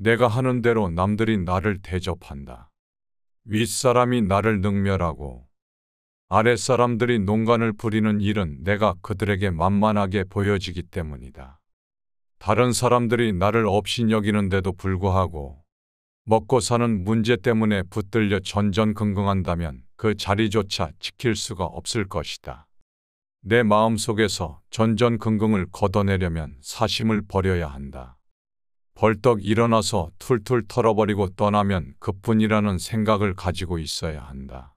내가 하는 대로 남들이 나를 대접한다. 윗사람이 나를 능멸하고 아랫사람들이 농간을 부리는 일은 내가 그들에게 만만하게 보여지기 때문이다. 다른 사람들이 나를 업신여기는데도 불구하고 먹고 사는 문제 때문에 붙들려 전전긍긍한다면 그 자리조차 지킬 수가 없을 것이다. 내 마음속에서 전전긍긍을 걷어내려면 사심을 버려야 한다. 벌떡 일어나서 툴툴 털어버리고 떠나면 그뿐이라는 생각을 가지고 있어야 한다.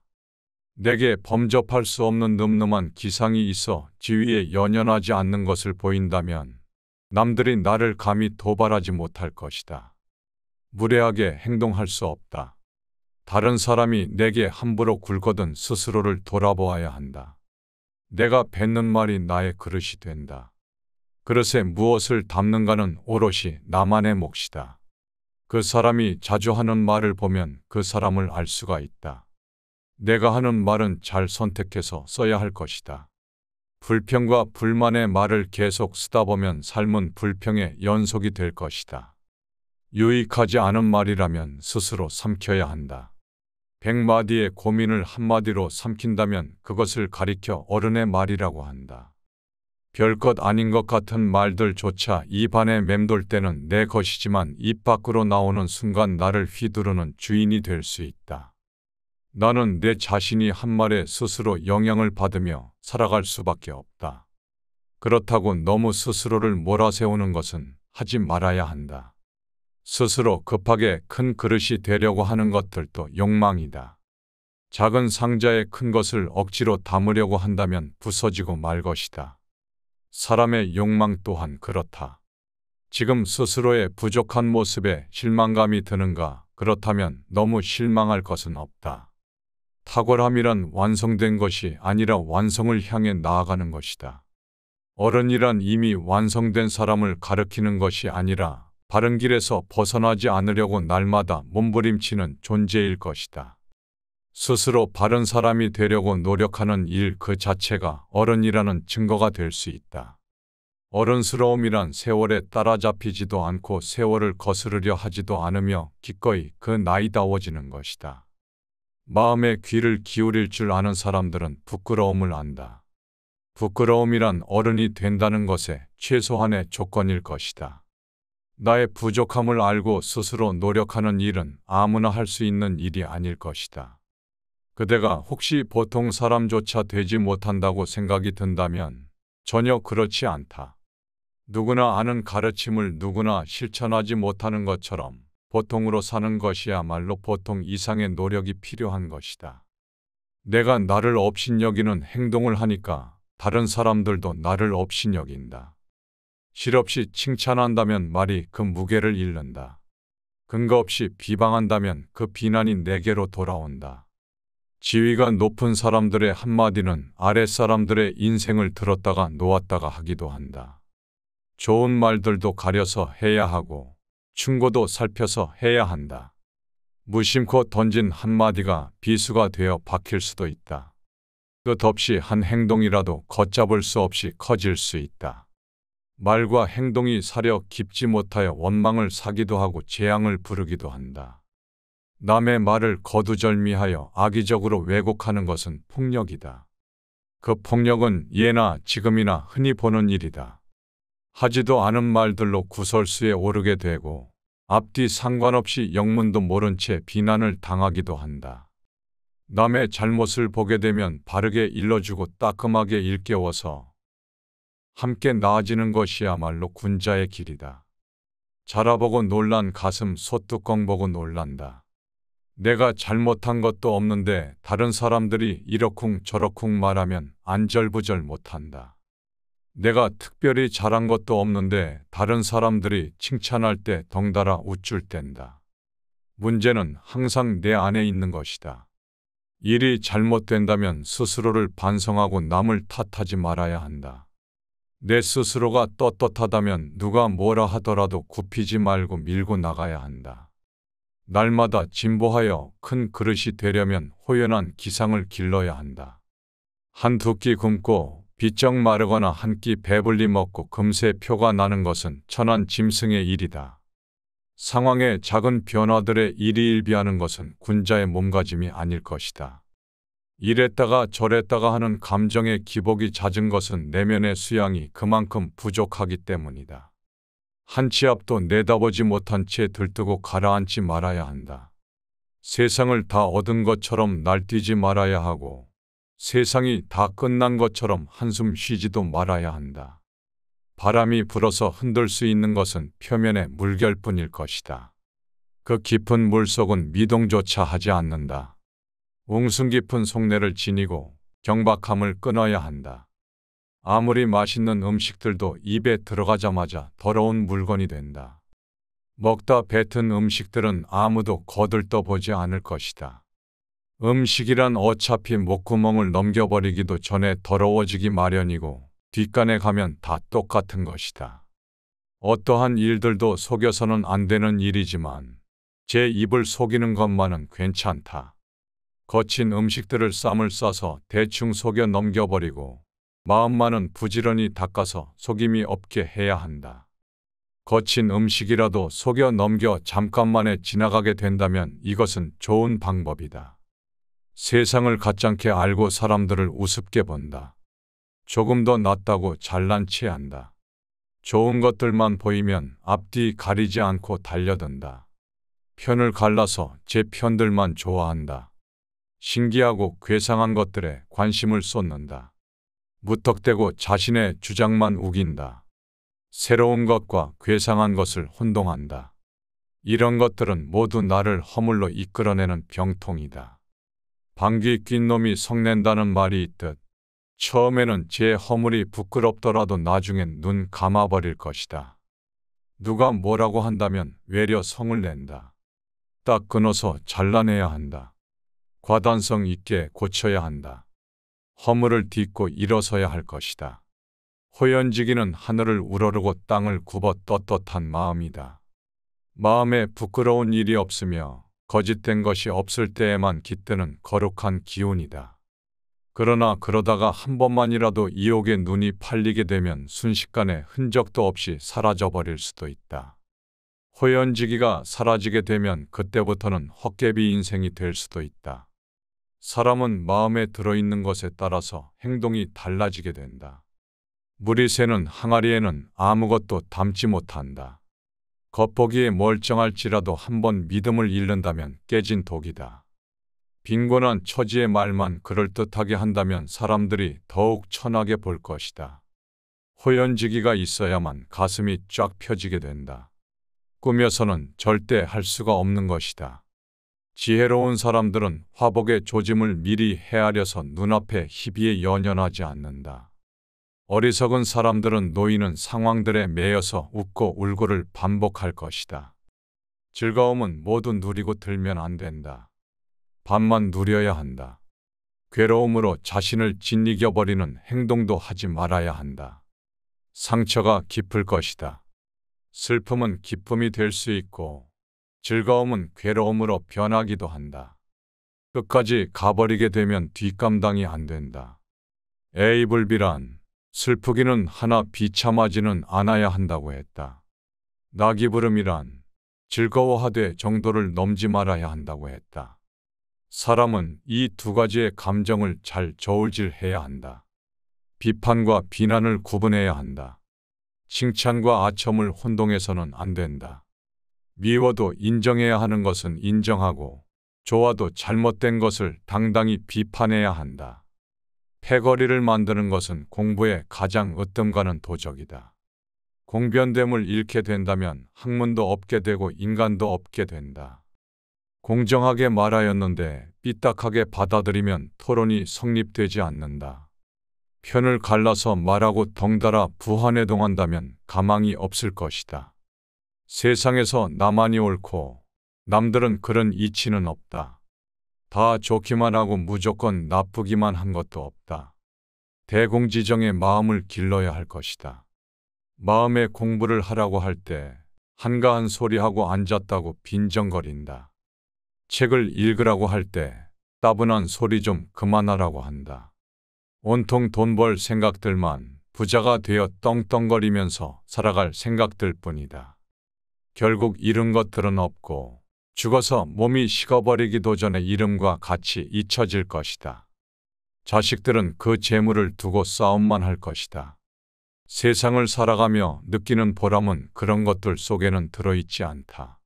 내게 범접할 수 없는 늠름한 기상이 있어 지위에 연연하지 않는 것을 보인다면 남들이 나를 감히 도발하지 못할 것이다. 무례하게 행동할 수 없다. 다른 사람이 내게 함부로 굴거든 스스로를 돌아보아야 한다. 내가 뱉는 말이 나의 그릇이 된다. 그릇에 무엇을 담는가는 오롯이 나만의 몫이다. 그 사람이 자주 하는 말을 보면 그 사람을 알 수가 있다. 내가 하는 말은 잘 선택해서 써야 할 것이다. 불평과 불만의 말을 계속 쓰다 보면 삶은 불평의 연속이 될 것이다. 유익하지 않은 말이라면 스스로 삼켜야 한다. 100마디의 고민을 한마디로 삼킨다면 그것을 가리켜 어른의 말이라고 한다. 별것 아닌 것 같은 말들조차 입안에 맴돌 때는 내 것이지만 입 밖으로 나오는 순간 나를 휘두르는 주인이 될 수 있다. 나는 내 자신이 한 말에 스스로 영향을 받으며 살아갈 수밖에 없다. 그렇다고 너무 스스로를 몰아세우는 것은 하지 말아야 한다. 스스로 급하게 큰 그릇이 되려고 하는 것들도 욕망이다. 작은 상자에 큰 것을 억지로 담으려고 한다면 부서지고 말 것이다. 사람의 욕망 또한 그렇다. 지금 스스로의 부족한 모습에 실망감이 드는가? 그렇다면 너무 실망할 것은 없다. 탁월함이란 완성된 것이 아니라 완성을 향해 나아가는 것이다. 어른이란 이미 완성된 사람을 가리키는 것이 아니라 바른 길에서 벗어나지 않으려고 날마다 몸부림치는 존재일 것이다. 스스로 바른 사람이 되려고 노력하는 일 그 자체가 어른이라는 증거가 될 수 있다. 어른스러움이란 세월에 따라잡히지도 않고 세월을 거스르려 하지도 않으며 기꺼이 그 나이다워지는 것이다. 마음의 귀를 기울일 줄 아는 사람들은 부끄러움을 안다. 부끄러움이란 어른이 된다는 것의 최소한의 조건일 것이다. 나의 부족함을 알고 스스로 노력하는 일은 아무나 할 수 있는 일이 아닐 것이다. 그대가 혹시 보통 사람조차 되지 못한다고 생각이 든다면 전혀 그렇지 않다. 누구나 아는 가르침을 누구나 실천하지 못하는 것처럼 보통으로 사는 것이야말로 보통 이상의 노력이 필요한 것이다. 내가 나를 업신여기는 행동을 하니까 다른 사람들도 나를 업신여긴다. 실없이 칭찬한다면 말이 그 무게를 잃는다. 근거 없이 비방한다면 그 비난이 내게로 돌아온다. 지위가 높은 사람들의 한마디는 아랫사람들의 인생을 들었다가 놓았다가 하기도 한다. 좋은 말들도 가려서 해야 하고 충고도 살펴서 해야 한다. 무심코 던진 한마디가 비수가 되어 박힐 수도 있다. 끝없이 한 행동이라도 걷잡을 수 없이 커질 수 있다. 말과 행동이 사려 깊지 못하여 원망을 사기도 하고 재앙을 부르기도 한다. 남의 말을 거두절미하여 악의적으로 왜곡하는 것은 폭력이다. 그 폭력은 예나 지금이나 흔히 보는 일이다. 하지도 않은 말들로 구설수에 오르게 되고 앞뒤 상관없이 영문도 모른 채 비난을 당하기도 한다. 남의 잘못을 보게 되면 바르게 일러주고 따끔하게 일깨워서 함께 나아지는 것이야말로 군자의 길이다. 자라보고 놀란 가슴 소뚜껑 보고 놀란다. 내가 잘못한 것도 없는데 다른 사람들이 이러쿵 저러쿵 말하면 안절부절 못한다. 내가 특별히 잘한 것도 없는데 다른 사람들이 칭찬할 때 덩달아 우쭐 댄다. 문제는 항상 내 안에 있는 것이다. 일이 잘못된다면 스스로를 반성하고 남을 탓하지 말아야 한다. 내 스스로가 떳떳하다면 누가 뭐라 하더라도 굽히지 말고 밀고 나가야 한다. 날마다 진보하여 큰 그릇이 되려면 호연한 기상을 길러야 한다. 한두 끼 굶고 비쩍 마르거나 한 끼 배불리 먹고 금세 표가 나는 것은 천한 짐승의 일이다. 상황의 작은 변화들에 일희일비하는 것은 군자의 몸가짐이 아닐 것이다. 이랬다가 저랬다가 하는 감정의 기복이 잦은 것은 내면의 수양이 그만큼 부족하기 때문이다. 한 치 앞도 내다보지 못한 채 들뜨고 가라앉지 말아야 한다. 세상을 다 얻은 것처럼 날뛰지 말아야 하고 세상이 다 끝난 것처럼 한숨 쉬지도 말아야 한다. 바람이 불어서 흔들 수 있는 것은 표면의 물결뿐일 것이다. 그 깊은 물속은 미동조차 하지 않는다. 웅숭 깊은 속내를 지니고 경박함을 끊어야 한다. 아무리 맛있는 음식들도 입에 들어가자마자 더러운 물건이 된다. 먹다 뱉은 음식들은 아무도 거들떠보지 않을 것이다. 음식이란 어차피 목구멍을 넘겨버리기도 전에 더러워지기 마련이고 뒷간에 가면 다 똑같은 것이다. 어떠한 일들도 속여서는 안 되는 일이지만 제 입을 속이는 것만은 괜찮다. 거친 음식들을 쌈을 싸서 대충 속여 넘겨버리고 마음만은 부지런히 닦아서 속임이 없게 해야 한다. 거친 음식이라도 속여 넘겨 잠깐만에 지나가게 된다면 이것은 좋은 방법이다. 세상을 가짜게 알고 사람들을 우습게 본다. 조금 더 낫다고 잘난 체한다. 좋은 것들만 보이면 앞뒤 가리지 않고 달려든다. 편을 갈라서 제 편들만 좋아한다. 신기하고 괴상한 것들에 관심을 쏟는다. 무턱대고 자신의 주장만 우긴다. 새로운 것과 괴상한 것을 혼동한다. 이런 것들은 모두 나를 허물로 이끌어내는 병통이다. 방귀 낀 놈이 성낸다는 말이 있듯 처음에는 제 허물이 부끄럽더라도 나중엔 눈 감아버릴 것이다. 누가 뭐라고 한다면 외려 성을 낸다. 딱 끊어서 잘라내야 한다. 과단성 있게 고쳐야 한다. 허물을 딛고 일어서야 할 것이다. 호연지기는 하늘을 우러르고 땅을 굽어 떳떳한 마음이다. 마음에 부끄러운 일이 없으며 거짓된 것이 없을 때에만 깃드는 거룩한 기운이다. 그러나 그러다가 한 번만이라도 이욕의 눈이 팔리게 되면 순식간에 흔적도 없이 사라져버릴 수도 있다. 호연지기가 사라지게 되면 그때부터는 헛개비 인생이 될 수도 있다. 사람은 마음에 들어있는 것에 따라서 행동이 달라지게 된다. 물이 새는 항아리에는 아무것도 담지 못한다. 겉보기에 멀쩡할지라도 한번 믿음을 잃는다면 깨진 독이다. 빈곤한 처지의 말만 그럴듯하게 한다면 사람들이 더욱 천하게 볼 것이다. 호연지기가 있어야만 가슴이 쫙 펴지게 된다. 꾸며서는 절대 할 수가 없는 것이다. 지혜로운 사람들은 화복의 조짐을 미리 헤아려서 눈앞에 희비에 연연하지 않는다. 어리석은 사람들은 놓이는 상황들에 매여서 웃고 울고를 반복할 것이다. 즐거움은 모두 누리고 들면 안 된다. 반만 누려야 한다. 괴로움으로 자신을 짓이겨버리는 행동도 하지 말아야 한다. 상처가 깊을 것이다. 슬픔은 기쁨이 될 수 있고 즐거움은 괴로움으로 변하기도 한다. 끝까지 가버리게 되면 뒷감당이 안 된다. 에이블비란 슬프기는 하나 비참하지는 않아야 한다고 했다. 낙이부름이란 즐거워하되 정도를 넘지 말아야 한다고 했다. 사람은 이 두 가지의 감정을 잘 저울질해야 한다. 비판과 비난을 구분해야 한다. 칭찬과 아첨을 혼동해서는 안 된다. 미워도 인정해야 하는 것은 인정하고 좋아도 잘못된 것을 당당히 비판해야 한다. 패거리를 만드는 것은 공부에 가장 으뜸가는 도적이다. 공변됨을 잃게 된다면 학문도 없게 되고 인간도 없게 된다. 공정하게 말하였는데 삐딱하게 받아들이면 토론이 성립되지 않는다. 편을 갈라서 말하고 덩달아 부한해동한다면 가망이 없을 것이다. 세상에서 나만이 옳고 남들은 그런 이치는 없다. 다 좋기만 하고 무조건 나쁘기만 한 것도 없다. 대공지정의 마음을 길러야 할 것이다. 마음의 공부를 하라고 할 때 한가한 소리하고 앉았다고 빈정거린다. 책을 읽으라고 할 때 따분한 소리 좀 그만하라고 한다. 온통 돈 벌 생각들만 부자가 되어 떵떵거리면서 살아갈 생각들 뿐이다. 결국 잃은 것들은 없고 죽어서 몸이 식어버리기도 전에 이름과 같이 잊혀질 것이다. 자식들은 그 재물을 두고 싸움만 할 것이다. 세상을 살아가며 느끼는 보람은 그런 것들 속에는 들어있지 않다.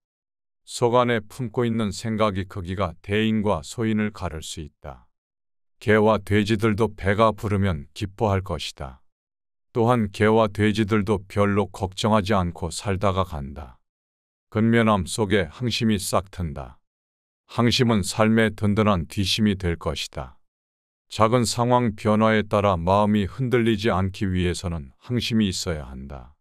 속 안에 품고 있는 생각이 크기가 대인과 소인을 가를 수 있다. 개와 돼지들도 배가 부르면 기뻐할 것이다. 또한 개와 돼지들도 별로 걱정하지 않고 살다가 간다. 근면함 속에 항심이 싹 튼다. 항심은 삶의 든든한 뒷심이 될 것이다. 작은 상황 변화에 따라 마음이 흔들리지 않기 위해서는 항심이 있어야 한다.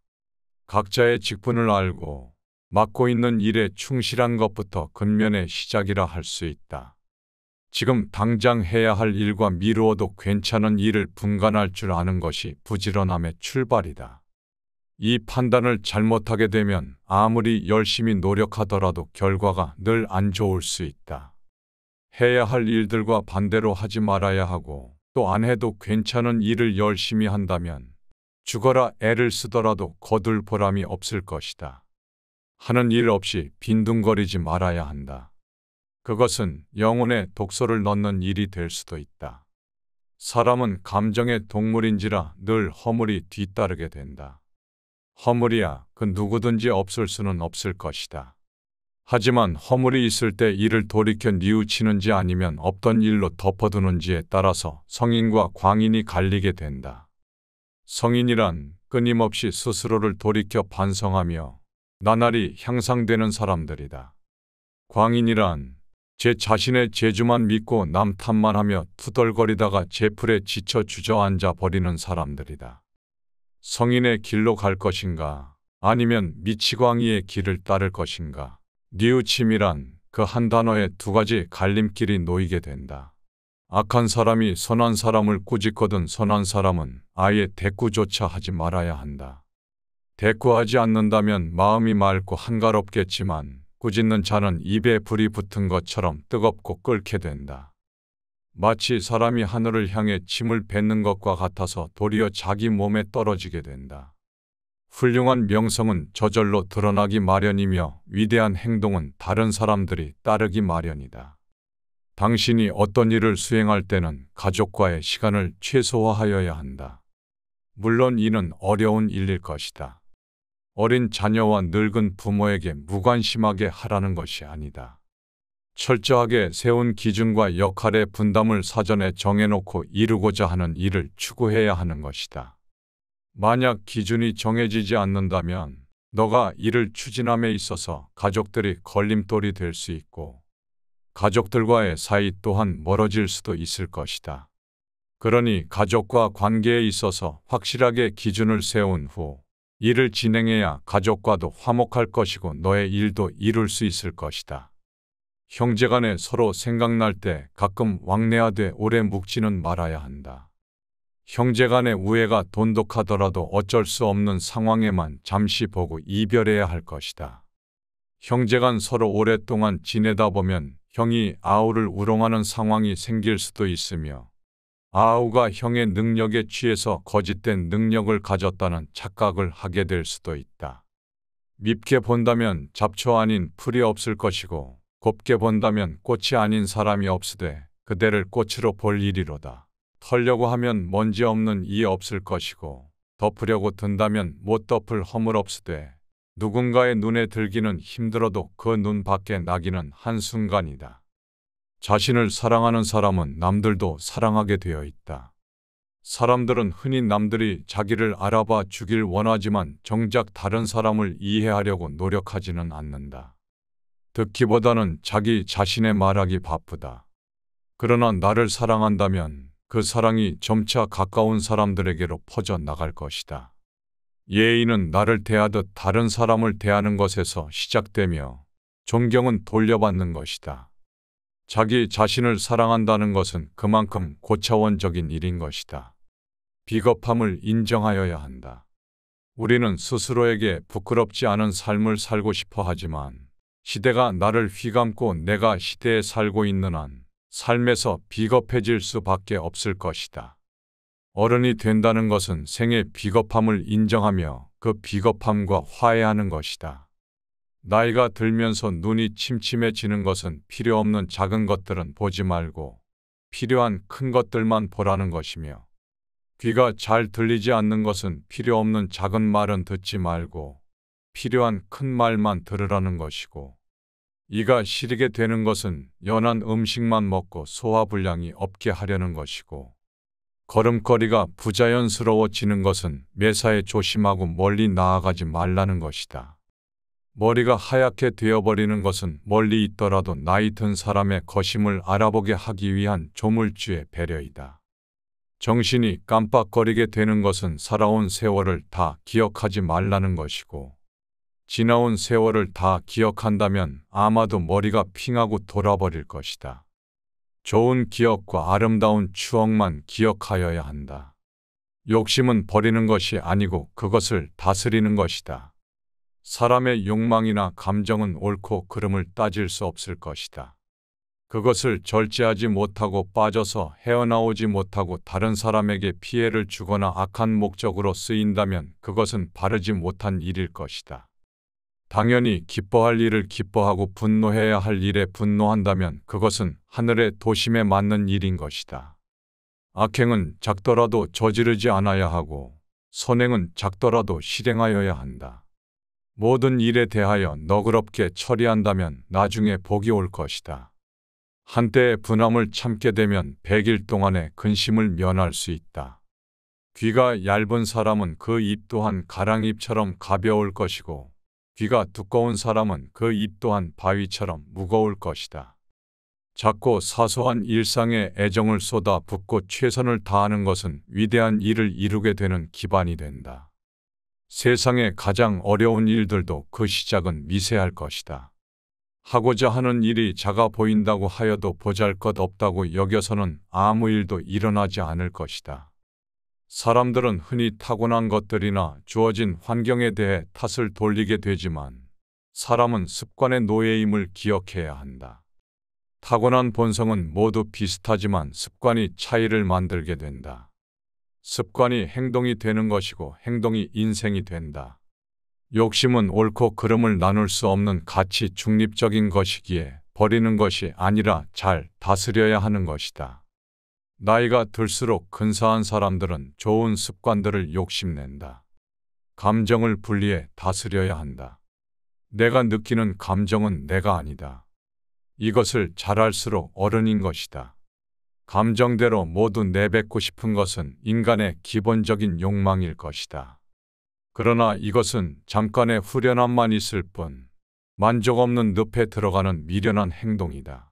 각자의 직분을 알고 맡고 있는 일에 충실한 것부터 근면의 시작이라 할 수 있다. 지금 당장 해야 할 일과 미루어도 괜찮은 일을 분간할 줄 아는 것이 부지런함의 출발이다. 이 판단을 잘못하게 되면 아무리 열심히 노력하더라도 결과가 늘 안 좋을 수 있다. 해야 할 일들과 반대로 하지 말아야 하고 또 안 해도 괜찮은 일을 열심히 한다면 죽어라 애를 쓰더라도 거둘 보람이 없을 것이다. 하는 일 없이 빈둥거리지 말아야 한다. 그것은 영혼에 독소를 넣는 일이 될 수도 있다. 사람은 감정의 동물인지라 늘 허물이 뒤따르게 된다. 허물이야 그 누구든지 없을 수는 없을 것이다. 하지만 허물이 있을 때 이를 돌이켜 뉘우치는지 아니면 없던 일로 덮어두는지에 따라서 성인과 광인이 갈리게 된다. 성인이란 끊임없이 스스로를 돌이켜 반성하며 나날이 향상되는 사람들이다. 광인이란 제 자신의 재주만 믿고 남 탓만 하며 투덜거리다가 제풀에 지쳐 주저앉아 버리는 사람들이다. 성인의 길로 갈 것인가 아니면 미치광이의 길을 따를 것인가. 뉘우침이란 그 한 단어에 두 가지 갈림길이 놓이게 된다. 악한 사람이 선한 사람을 꾸짖거든 선한 사람은 아예 대꾸조차 하지 말아야 한다. 대꾸하지 않는다면 마음이 맑고 한가롭겠지만 꾸짖는 자는 입에 불이 붙은 것처럼 뜨겁고 끓게 된다. 마치 사람이 하늘을 향해 침을 뱉는 것과 같아서 도리어 자기 몸에 떨어지게 된다. 훌륭한 명성은 저절로 드러나기 마련이며 위대한 행동은 다른 사람들이 따르기 마련이다. 당신이 어떤 일을 수행할 때는 가족과의 시간을 최소화하여야 한다. 물론 이는 어려운 일일 것이다. 어린 자녀와 늙은 부모에게 무관심하게 하라는 것이 아니다. 철저하게 세운 기준과 역할의 분담을 사전에 정해놓고 이루고자 하는 일을 추구해야 하는 것이다. 만약 기준이 정해지지 않는다면 너가 이를 추진함에 있어서 가족들이 걸림돌이 될 수 있고 가족들과의 사이 또한 멀어질 수도 있을 것이다. 그러니 가족과 관계에 있어서 확실하게 기준을 세운 후 일을 진행해야 가족과도 화목할 것이고 너의 일도 이룰 수 있을 것이다. 형제간에 서로 생각날 때 가끔 왕래하되 오래 묵지는 말아야 한다. 형제간의 우애가 돈독하더라도 어쩔 수 없는 상황에만 잠시 보고 이별해야 할 것이다. 형제간 서로 오랫동안 지내다 보면 형이 아우를 우롱하는 상황이 생길 수도 있으며 아우가 형의 능력에 취해서 거짓된 능력을 가졌다는 착각을 하게 될 수도 있다. 밉게 본다면 잡초 아닌 풀이 없을 것이고 곱게 본다면 꽃이 아닌 사람이 없으되 그대를 꽃으로 볼 일이로다. 털려고 하면 먼지 없는 이 없을 것이고 덮으려고 든다면 못 덮을 허물 없으되 누군가의 눈에 들기는 힘들어도 그 눈 밖에 나기는 한순간이다. 자신을 사랑하는 사람은 남들도 사랑하게 되어 있다. 사람들은 흔히 남들이 자기를 알아봐 주길 원하지만 정작 다른 사람을 이해하려고 노력하지는 않는다. 듣기보다는 자기 자신의 말하기 바쁘다. 그러나 나를 사랑한다면 그 사랑이 점차 가까운 사람들에게로 퍼져 나갈 것이다. 예의는 나를 대하듯 다른 사람을 대하는 것에서 시작되며 존경은 돌려받는 것이다. 자기 자신을 사랑한다는 것은 그만큼 고차원적인 일인 것이다. 비겁함을 인정하여야 한다. 우리는 스스로에게 부끄럽지 않은 삶을 살고 싶어 하지만 시대가 나를 휘감고 내가 시대에 살고 있는 한 삶에서 비겁해질 수밖에 없을 것이다. 어른이 된다는 것은 생의 비겁함을 인정하며 그 비겁함과 화해하는 것이다. 나이가 들면서 눈이 침침해지는 것은 필요 없는 작은 것들은 보지 말고 필요한 큰 것들만 보라는 것이며, 귀가 잘 들리지 않는 것은 필요 없는 작은 말은 듣지 말고 필요한 큰 말만 들으라는 것이고, 이가 시리게 되는 것은 연한 음식만 먹고 소화불량이 없게 하려는 것이고, 걸음걸이가 부자연스러워지는 것은 매사에 조심하고 멀리 나아가지 말라는 것이다. 머리가 하얗게 되어버리는 것은 멀리 있더라도 나이 든 사람의 거심을 알아보게 하기 위한 조물주의 배려이다. 정신이 깜빡거리게 되는 것은 살아온 세월을 다 기억하지 말라는 것이고, 지나온 세월을 다 기억한다면 아마도 머리가 핑하고 돌아버릴 것이다. 좋은 기억과 아름다운 추억만 기억하여야 한다. 욕심은 버리는 것이 아니고 그것을 다스리는 것이다. 사람의 욕망이나 감정은 옳고 그름을 따질 수 없을 것이다. 그것을 절제하지 못하고 빠져서 헤어나오지 못하고 다른 사람에게 피해를 주거나 악한 목적으로 쓰인다면 그것은 바르지 못한 일일 것이다. 당연히 기뻐할 일을 기뻐하고 분노해야 할 일에 분노한다면 그것은 하늘의 도심에 맞는 일인 것이다. 악행은 작더라도 저지르지 않아야 하고 선행은 작더라도 실행하여야 한다. 모든 일에 대하여 너그럽게 처리한다면 나중에 복이 올 것이다. 한때의 분함을 참게 되면 100일 동안의 근심을 면할 수 있다. 귀가 얇은 사람은 그 입 또한 가랑잎처럼 가벼울 것이고, 귀가 두꺼운 사람은 그 입 또한 바위처럼 무거울 것이다. 작고 사소한 일상에 애정을 쏟아 붓고 최선을 다하는 것은 위대한 일을 이루게 되는 기반이 된다. 세상의 가장 어려운 일들도 그 시작은 미세할 것이다. 하고자 하는 일이 작아 보인다고 하여도 보잘것없다고 여겨서는 아무 일도 일어나지 않을 것이다. 사람들은 흔히 타고난 것들이나 주어진 환경에 대해 탓을 돌리게 되지만 사람은 습관의 노예임을 기억해야 한다. 타고난 본성은 모두 비슷하지만 습관이 차이를 만들게 된다. 습관이 행동이 되는 것이고 행동이 인생이 된다. 욕심은 옳고 그름을 나눌 수 없는 가치 중립적인 것이기에 버리는 것이 아니라 잘 다스려야 하는 것이다. 나이가 들수록 근사한 사람들은 좋은 습관들을 욕심낸다. 감정을 분리해 다스려야 한다. 내가 느끼는 감정은 내가 아니다. 이것을 잘 알수록 어른인 것이다. 감정대로 모두 내뱉고 싶은 것은 인간의 기본적인 욕망일 것이다. 그러나 이것은 잠깐의 후련함만 있을 뿐 만족 없는 늪에 들어가는 미련한 행동이다.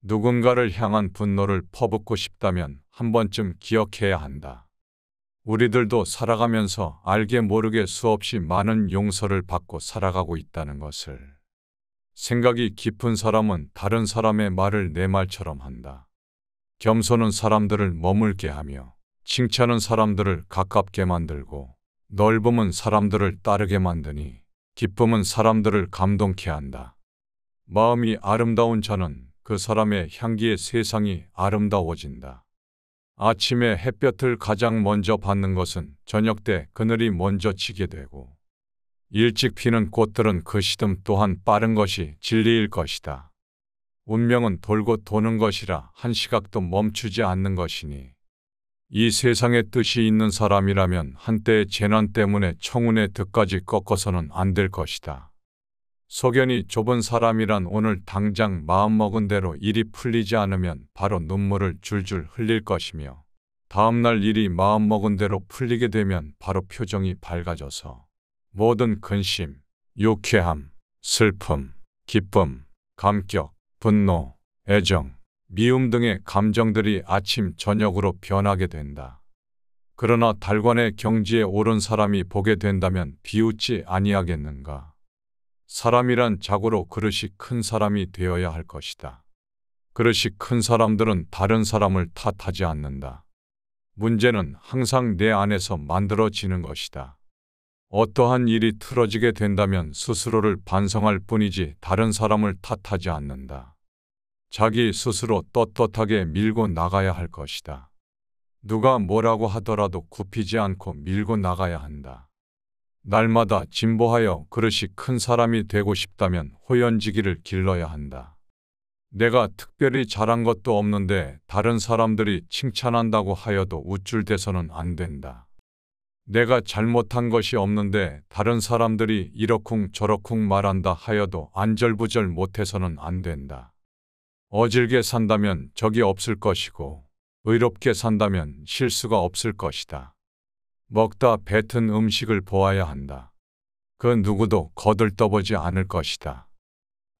누군가를 향한 분노를 퍼붓고 싶다면 한 번쯤 기억해야 한다. 우리들도 살아가면서 알게 모르게 수없이 많은 용서를 받고 살아가고 있다는 것을. 생각이 깊은 사람은 다른 사람의 말을 내 말처럼 한다. 겸손은 사람들을 머물게 하며 칭찬은 사람들을 가깝게 만들고 넓음은 사람들을 따르게 만드니 기쁨은 사람들을 감동케 한다. 마음이 아름다운 자는 그 사람의 향기에 세상이 아름다워진다. 아침에 햇볕을 가장 먼저 받는 것은 저녁 때 그늘이 먼저 지게 되고, 일찍 피는 꽃들은 그 시듬 또한 빠른 것이 진리일 것이다. 운명은 돌고 도는 것이라 한 시각도 멈추지 않는 것이니, 이 세상에 뜻이 있는 사람이라면 한때의 재난 때문에 청운의 득까지 꺾어서는 안 될 것이다. 소견이 좁은 사람이란 오늘 당장 마음먹은 대로 일이 풀리지 않으면 바로 눈물을 줄줄 흘릴 것이며, 다음날 일이 마음먹은 대로 풀리게 되면 바로 표정이 밝아져서 모든 근심, 유쾌함, 슬픔, 기쁨, 감격, 분노, 애정, 미움 등의 감정들이 아침 저녁으로 변하게 된다. 그러나 달관의 경지에 오른 사람이 보게 된다면 비웃지 아니하겠는가. 사람이란 자고로 그릇이 큰 사람이 되어야 할 것이다. 그릇이 큰 사람들은 다른 사람을 탓하지 않는다. 문제는 항상 내 안에서 만들어지는 것이다. 어떠한 일이 틀어지게 된다면 스스로를 반성할 뿐이지 다른 사람을 탓하지 않는다. 자기 스스로 떳떳하게 밀고 나가야 할 것이다. 누가 뭐라고 하더라도 굽히지 않고 밀고 나가야 한다. 날마다 진보하여 그릇이 큰 사람이 되고 싶다면 호연지기를 길러야 한다. 내가 특별히 잘한 것도 없는데 다른 사람들이 칭찬한다고 하여도 우쭐대서는 안 된다. 내가 잘못한 것이 없는데 다른 사람들이 이러쿵 저러쿵 말한다 하여도 안절부절 못해서는 안 된다. 어질게 산다면 적이 없을 것이고 의롭게 산다면 실수가 없을 것이다. 먹다 뱉은 음식을 보아야 한다. 그 누구도 거들떠보지 않을 것이다.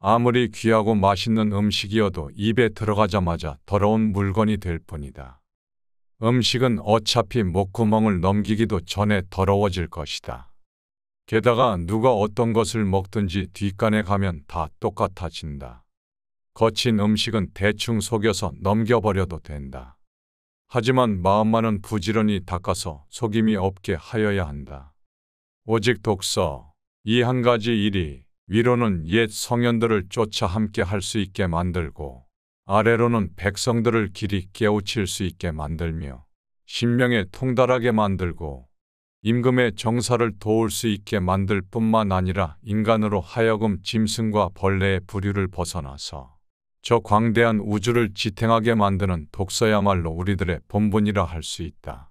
아무리 귀하고 맛있는 음식이어도 입에 들어가자마자 더러운 물건이 될 뿐이다. 음식은 어차피 목구멍을 넘기기도 전에 더러워질 것이다. 게다가 누가 어떤 것을 먹든지 뒷간에 가면 다 똑같아진다. 거친 음식은 대충 속여서 넘겨버려도 된다. 하지만 마음만은 부지런히 닦아서 속임이 없게 하여야 한다. 오직 독서, 이 한 가지 일이 위로는 옛 성현들을 쫓아 함께 할 수 있게 만들고 아래로는 백성들을 길이 깨우칠 수 있게 만들며 신명에 통달하게 만들고 임금의 정사를 도울 수 있게 만들 뿐만 아니라 인간으로 하여금 짐승과 벌레의 부류를 벗어나서 저 광대한 우주를 지탱하게 만드는 독서야말로 우리들의 본분이라 할 수 있다.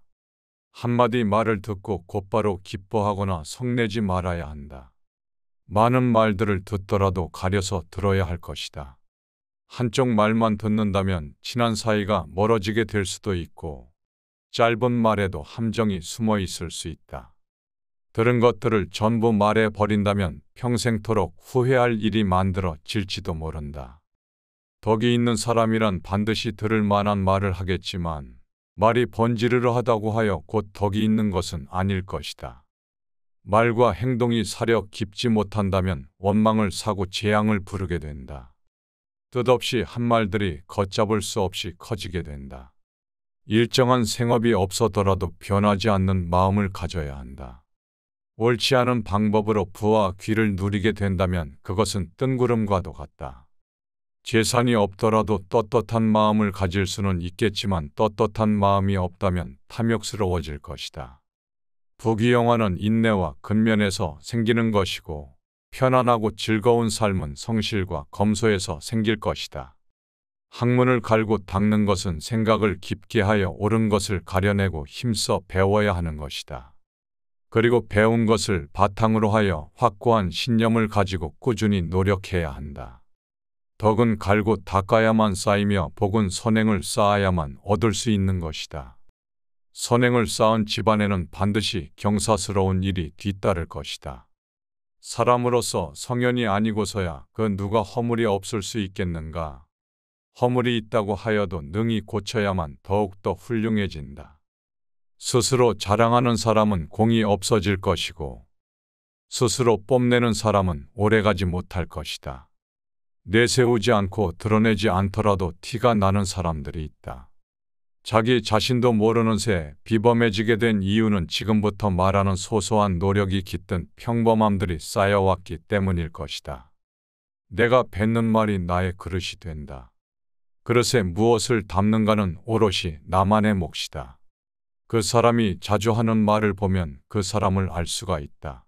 한마디 말을 듣고 곧바로 기뻐하거나 성내지 말아야 한다. 많은 말들을 듣더라도 가려서 들어야 할 것이다. 한쪽 말만 듣는다면 친한 사이가 멀어지게 될 수도 있고 짧은 말에도 함정이 숨어 있을 수 있다. 들은 것들을 전부 말해 버린다면 평생토록 후회할 일이 만들어질지도 모른다. 덕이 있는 사람이란 반드시 들을 만한 말을 하겠지만 말이 번지르르 하다고 하여 곧 덕이 있는 것은 아닐 것이다. 말과 행동이 사려 깊지 못한다면 원망을 사고 재앙을 부르게 된다. 뜻없이 한 말들이 걷잡을 수 없이 커지게 된다. 일정한 생업이 없어더라도 변하지 않는 마음을 가져야 한다. 옳지 않은 방법으로 부와 귀를 누리게 된다면 그것은 뜬구름과도 같다. 재산이 없더라도 떳떳한 마음을 가질 수는 있겠지만 떳떳한 마음이 없다면 탐욕스러워질 것이다. 부귀영화는 인내와 근면에서 생기는 것이고 편안하고 즐거운 삶은 성실과 검소에서 생길 것이다. 학문을 갈고 닦는 것은 생각을 깊게 하여 옳은 것을 가려내고 힘써 배워야 하는 것이다. 그리고 배운 것을 바탕으로 하여 확고한 신념을 가지고 꾸준히 노력해야 한다. 덕은 갈고 닦아야만 쌓이며 복은 선행을 쌓아야만 얻을 수 있는 것이다. 선행을 쌓은 집안에는 반드시 경사스러운 일이 뒤따를 것이다. 사람으로서 성현이 아니고서야 그 누가 허물이 없을 수 있겠는가. 허물이 있다고 하여도 능히 고쳐야만 더욱더 훌륭해진다. 스스로 자랑하는 사람은 공이 없어질 것이고 스스로 뽐내는 사람은 오래가지 못할 것이다. 내세우지 않고 드러내지 않더라도 티가 나는 사람들이 있다. 자기 자신도 모르는 새 비범해지게 된 이유는 지금부터 말하는 소소한 노력이 깃든 평범함들이 쌓여왔기 때문일 것이다. 내가 뱉는 말이 나의 그릇이 된다. 그릇에 무엇을 담는가는 오롯이 나만의 몫이다. 그 사람이 자주 하는 말을 보면 그 사람을 알 수가 있다.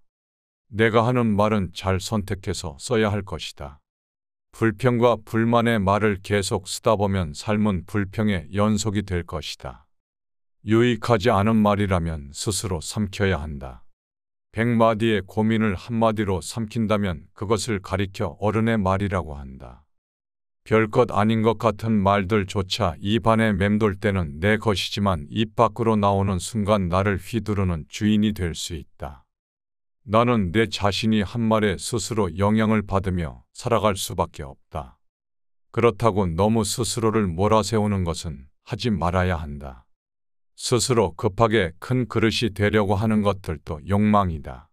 내가 하는 말은 잘 선택해서 써야 할 것이다. 불평과 불만의 말을 계속 쓰다 보면 삶은 불평의 연속이 될 것이다. 유익하지 않은 말이라면 스스로 삼켜야 한다. 100마디의 고민을 한마디로 삼킨다면 그것을 가리켜 어른의 말이라고 한다. 별것 아닌 것 같은 말들조차 입 안에 맴돌 때는 내 것이지만 입 밖으로 나오는 순간 나를 휘두르는 주인이 될 수 있다. 나는 내 자신이 한 말에 스스로 영향을 받으며 살아갈 수밖에 없다. 그렇다고 너무 스스로를 몰아세우는 것은 하지 말아야 한다. 스스로 급하게 큰 그릇이 되려고 하는 것들도 욕망이다.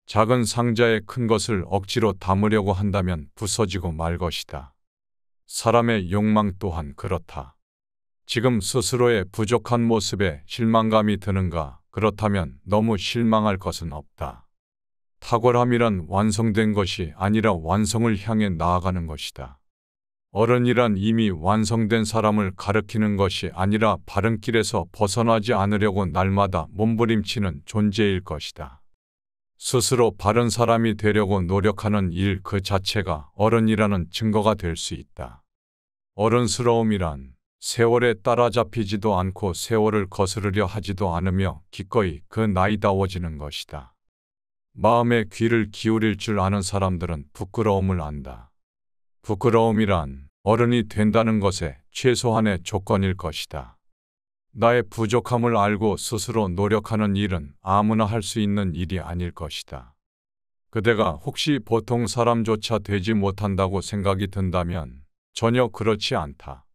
작은 상자에 큰 것을 억지로 담으려고 한다면 부서지고 말 것이다. 사람의 욕망 또한 그렇다. 지금 스스로의 부족한 모습에 실망감이 드는가? 그렇다면 너무 실망할 것은 없다. 탁월함이란 완성된 것이 아니라 완성을 향해 나아가는 것이다. 어른이란 이미 완성된 사람을 가리키는 것이 아니라 바른 길에서 벗어나지 않으려고 날마다 몸부림치는 존재일 것이다. 스스로 바른 사람이 되려고 노력하는 일 그 자체가 어른이라는 증거가 될 수 있다. 어른스러움이란 세월에 따라잡히지도 않고 세월을 거스르려 하지도 않으며 기꺼이 그 나이다워지는 것이다. 마음의 귀를 기울일 줄 아는 사람들은 부끄러움을 안다. 부끄러움이란 어른이 된다는 것의 최소한의 조건일 것이다. 나의 부족함을 알고 스스로 노력하는 일은 아무나 할 수 있는 일이 아닐 것이다. 그대가 혹시 보통 사람조차 되지 못한다고 생각이 든다면 전혀 그렇지 않다.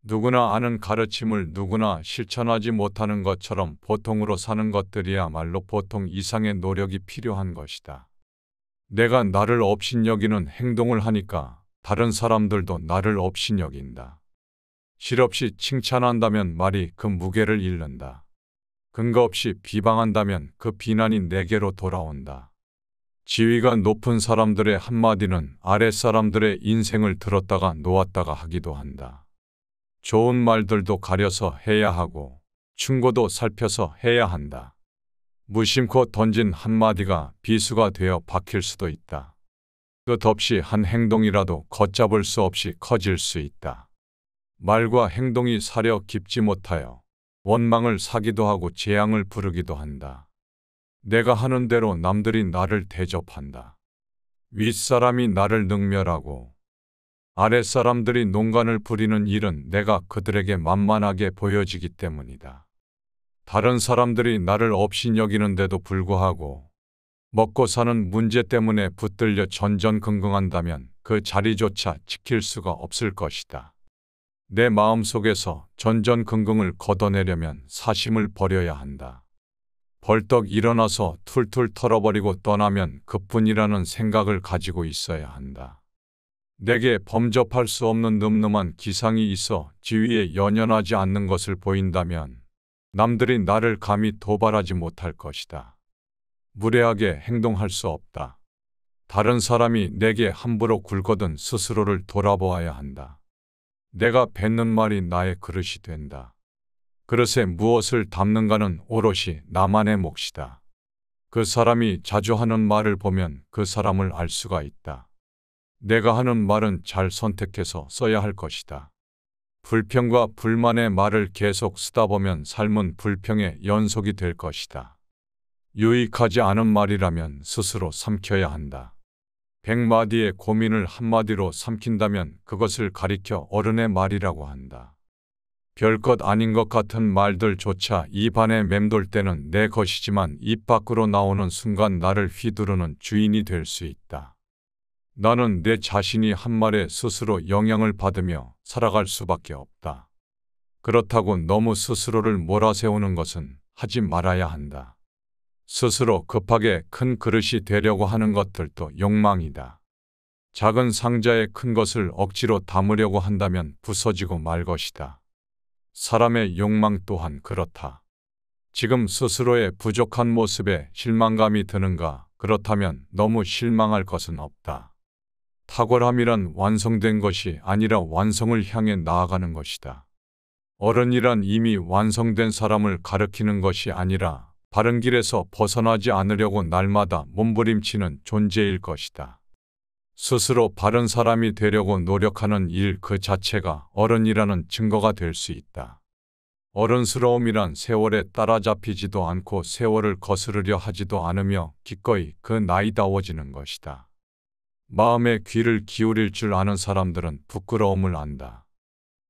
누구나 아는 가르침을 누구나 실천하지 못하는 것처럼 보통으로 사는 것들이야말로 보통 이상의 노력이 필요한 것이다. 내가 나를 업신여기는 행동을 하니까 다른 사람들도 나를 업신여긴다. 실없이 칭찬한다면 말이 그 무게를 잃는다. 근거 없이 비방한다면 그 비난이 내게로 돌아온다. 지위가 높은 사람들의 한마디는 아랫사람들의 인생을 들었다가 놓았다가 하기도 한다. 좋은 말들도 가려서 해야 하고 충고도 살펴서 해야 한다. 무심코 던진 한마디가 비수가 되어 박힐 수도 있다. 끝없이 한 행동이라도 걷잡을 수 없이 커질 수 있다. 말과 행동이 사려 깊지 못하여 원망을 사기도 하고 재앙을 부르기도 한다. 내가 하는 대로 남들이 나를 대접한다. 윗사람이 나를 능멸하고 아랫사람들이 농간을 부리는 일은 내가 그들에게 만만하게 보여지기 때문이다. 다른 사람들이 나를 업신여기는데도 불구하고 먹고 사는 문제 때문에 붙들려 전전긍긍한다면 그 자리조차 지킬 수가 없을 것이다. 내 마음속에서 전전긍긍을 걷어내려면 사심을 버려야 한다. 벌떡 일어나서 툴툴 털어버리고 떠나면 그뿐이라는 생각을 가지고 있어야 한다. 내게 범접할 수 없는 늠름한 기상이 있어 지위에 연연하지 않는 것을 보인다면 남들이 나를 감히 도발하지 못할 것이다. 무례하게 행동할 수 없다. 다른 사람이 내게 함부로 굴거든 스스로를 돌아보아야 한다. 내가 뱉는 말이 나의 그릇이 된다. 그릇에 무엇을 담는가는 오롯이 나만의 몫이다. 그 사람이 자주 하는 말을 보면 그 사람을 알 수가 있다. 내가 하는 말은 잘 선택해서 써야 할 것이다. 불평과 불만의 말을 계속 쓰다 보면 삶은 불평의 연속이 될 것이다. 유익하지 않은 말이라면 스스로 삼켜야 한다. 100마디의 고민을 한마디로 삼킨다면 그것을 가리켜 어른의 말이라고 한다. 별것 아닌 것 같은 말들조차 입안에 맴돌 때는 내 것이지만 입 밖으로 나오는 순간 나를 휘두르는 주인이 될 수 있다. 나는 내 자신이 한 말에 스스로 영향을 받으며 살아갈 수밖에 없다. 그렇다고 너무 스스로를 몰아세우는 것은 하지 말아야 한다. 스스로 급하게 큰 그릇이 되려고 하는 것들도 욕망이다. 작은 상자에 큰 것을 억지로 담으려고 한다면 부서지고 말 것이다. 사람의 욕망 또한 그렇다. 지금 스스로의 부족한 모습에 실망감이 드는가? 그렇다면 너무 실망할 것은 없다. 탁월함이란 완성된 것이 아니라 완성을 향해 나아가는 것이다. 어른이란 이미 완성된 사람을 가리키는 것이 아니라 바른 길에서 벗어나지 않으려고 날마다 몸부림치는 존재일 것이다. 스스로 바른 사람이 되려고 노력하는 일 그 자체가 어른이라는 증거가 될 수 있다. 어른스러움이란 세월에 따라잡히지도 않고 세월을 거스르려 하지도 않으며 기꺼이 그 나이다워지는 것이다. 마음의 귀를 기울일 줄 아는 사람들은 부끄러움을 안다.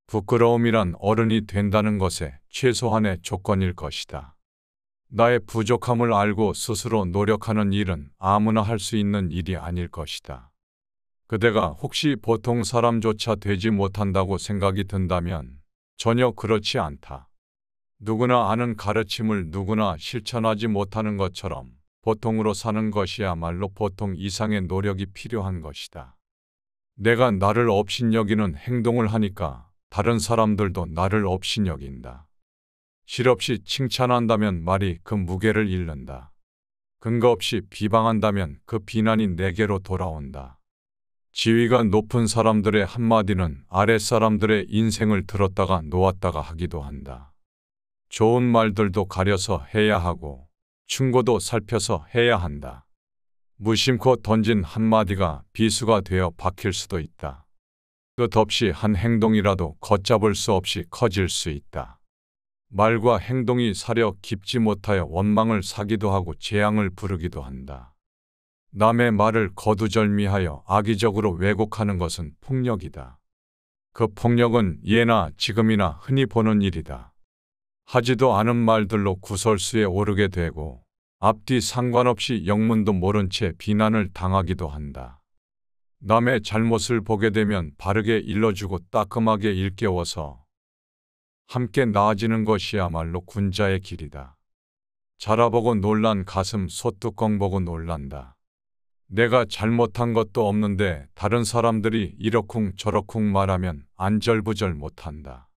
부끄러움이란 어른이 된다는 것의 최소한의 조건일 것이다. 나의 부족함을 알고 스스로 노력하는 일은 아무나 할 수 있는 일이 아닐 것이다. 그대가 혹시 보통 사람조차 되지 못한다고 생각이 든다면 전혀 그렇지 않다. 누구나 아는 가르침을 누구나 실천하지 못하는 것처럼 보통으로 사는 것이야말로 보통 이상의 노력이 필요한 것이다. 내가 나를 업신여기는 행동을 하니까 다른 사람들도 나를 업신여긴다. 실없이 칭찬한다면 말이 그 무게를 잃는다. 근거 없이 비방한다면 그 비난이 내게로 돌아온다. 지위가 높은 사람들의 한마디는 아랫사람들의 인생을 들었다가 놓았다가 하기도 한다. 좋은 말들도 가려서 해야 하고 충고도 살펴서 해야 한다. 무심코 던진 한마디가 비수가 되어 박힐 수도 있다. 끝없이 한 행동이라도 걷잡을 수 없이 커질 수 있다. 말과 행동이 사려 깊지 못하여 원망을 사기도 하고 재앙을 부르기도 한다. 남의 말을 거두절미하여 악의적으로 왜곡하는 것은 폭력이다. 그 폭력은 예나 지금이나 흔히 보는 일이다. 하지도 않은 말들로 구설수에 오르게 되고 앞뒤 상관없이 영문도 모른 채 비난을 당하기도 한다. 남의 잘못을 보게 되면 바르게 일러주고 따끔하게 일깨워서 함께 나아지는 것이야말로 군자의 길이다. 자라보고 놀란 가슴 소뚜껑 보고 놀란다. 내가 잘못한 것도 없는데 다른 사람들이 이러쿵 저러쿵 말하면 안절부절 못한다.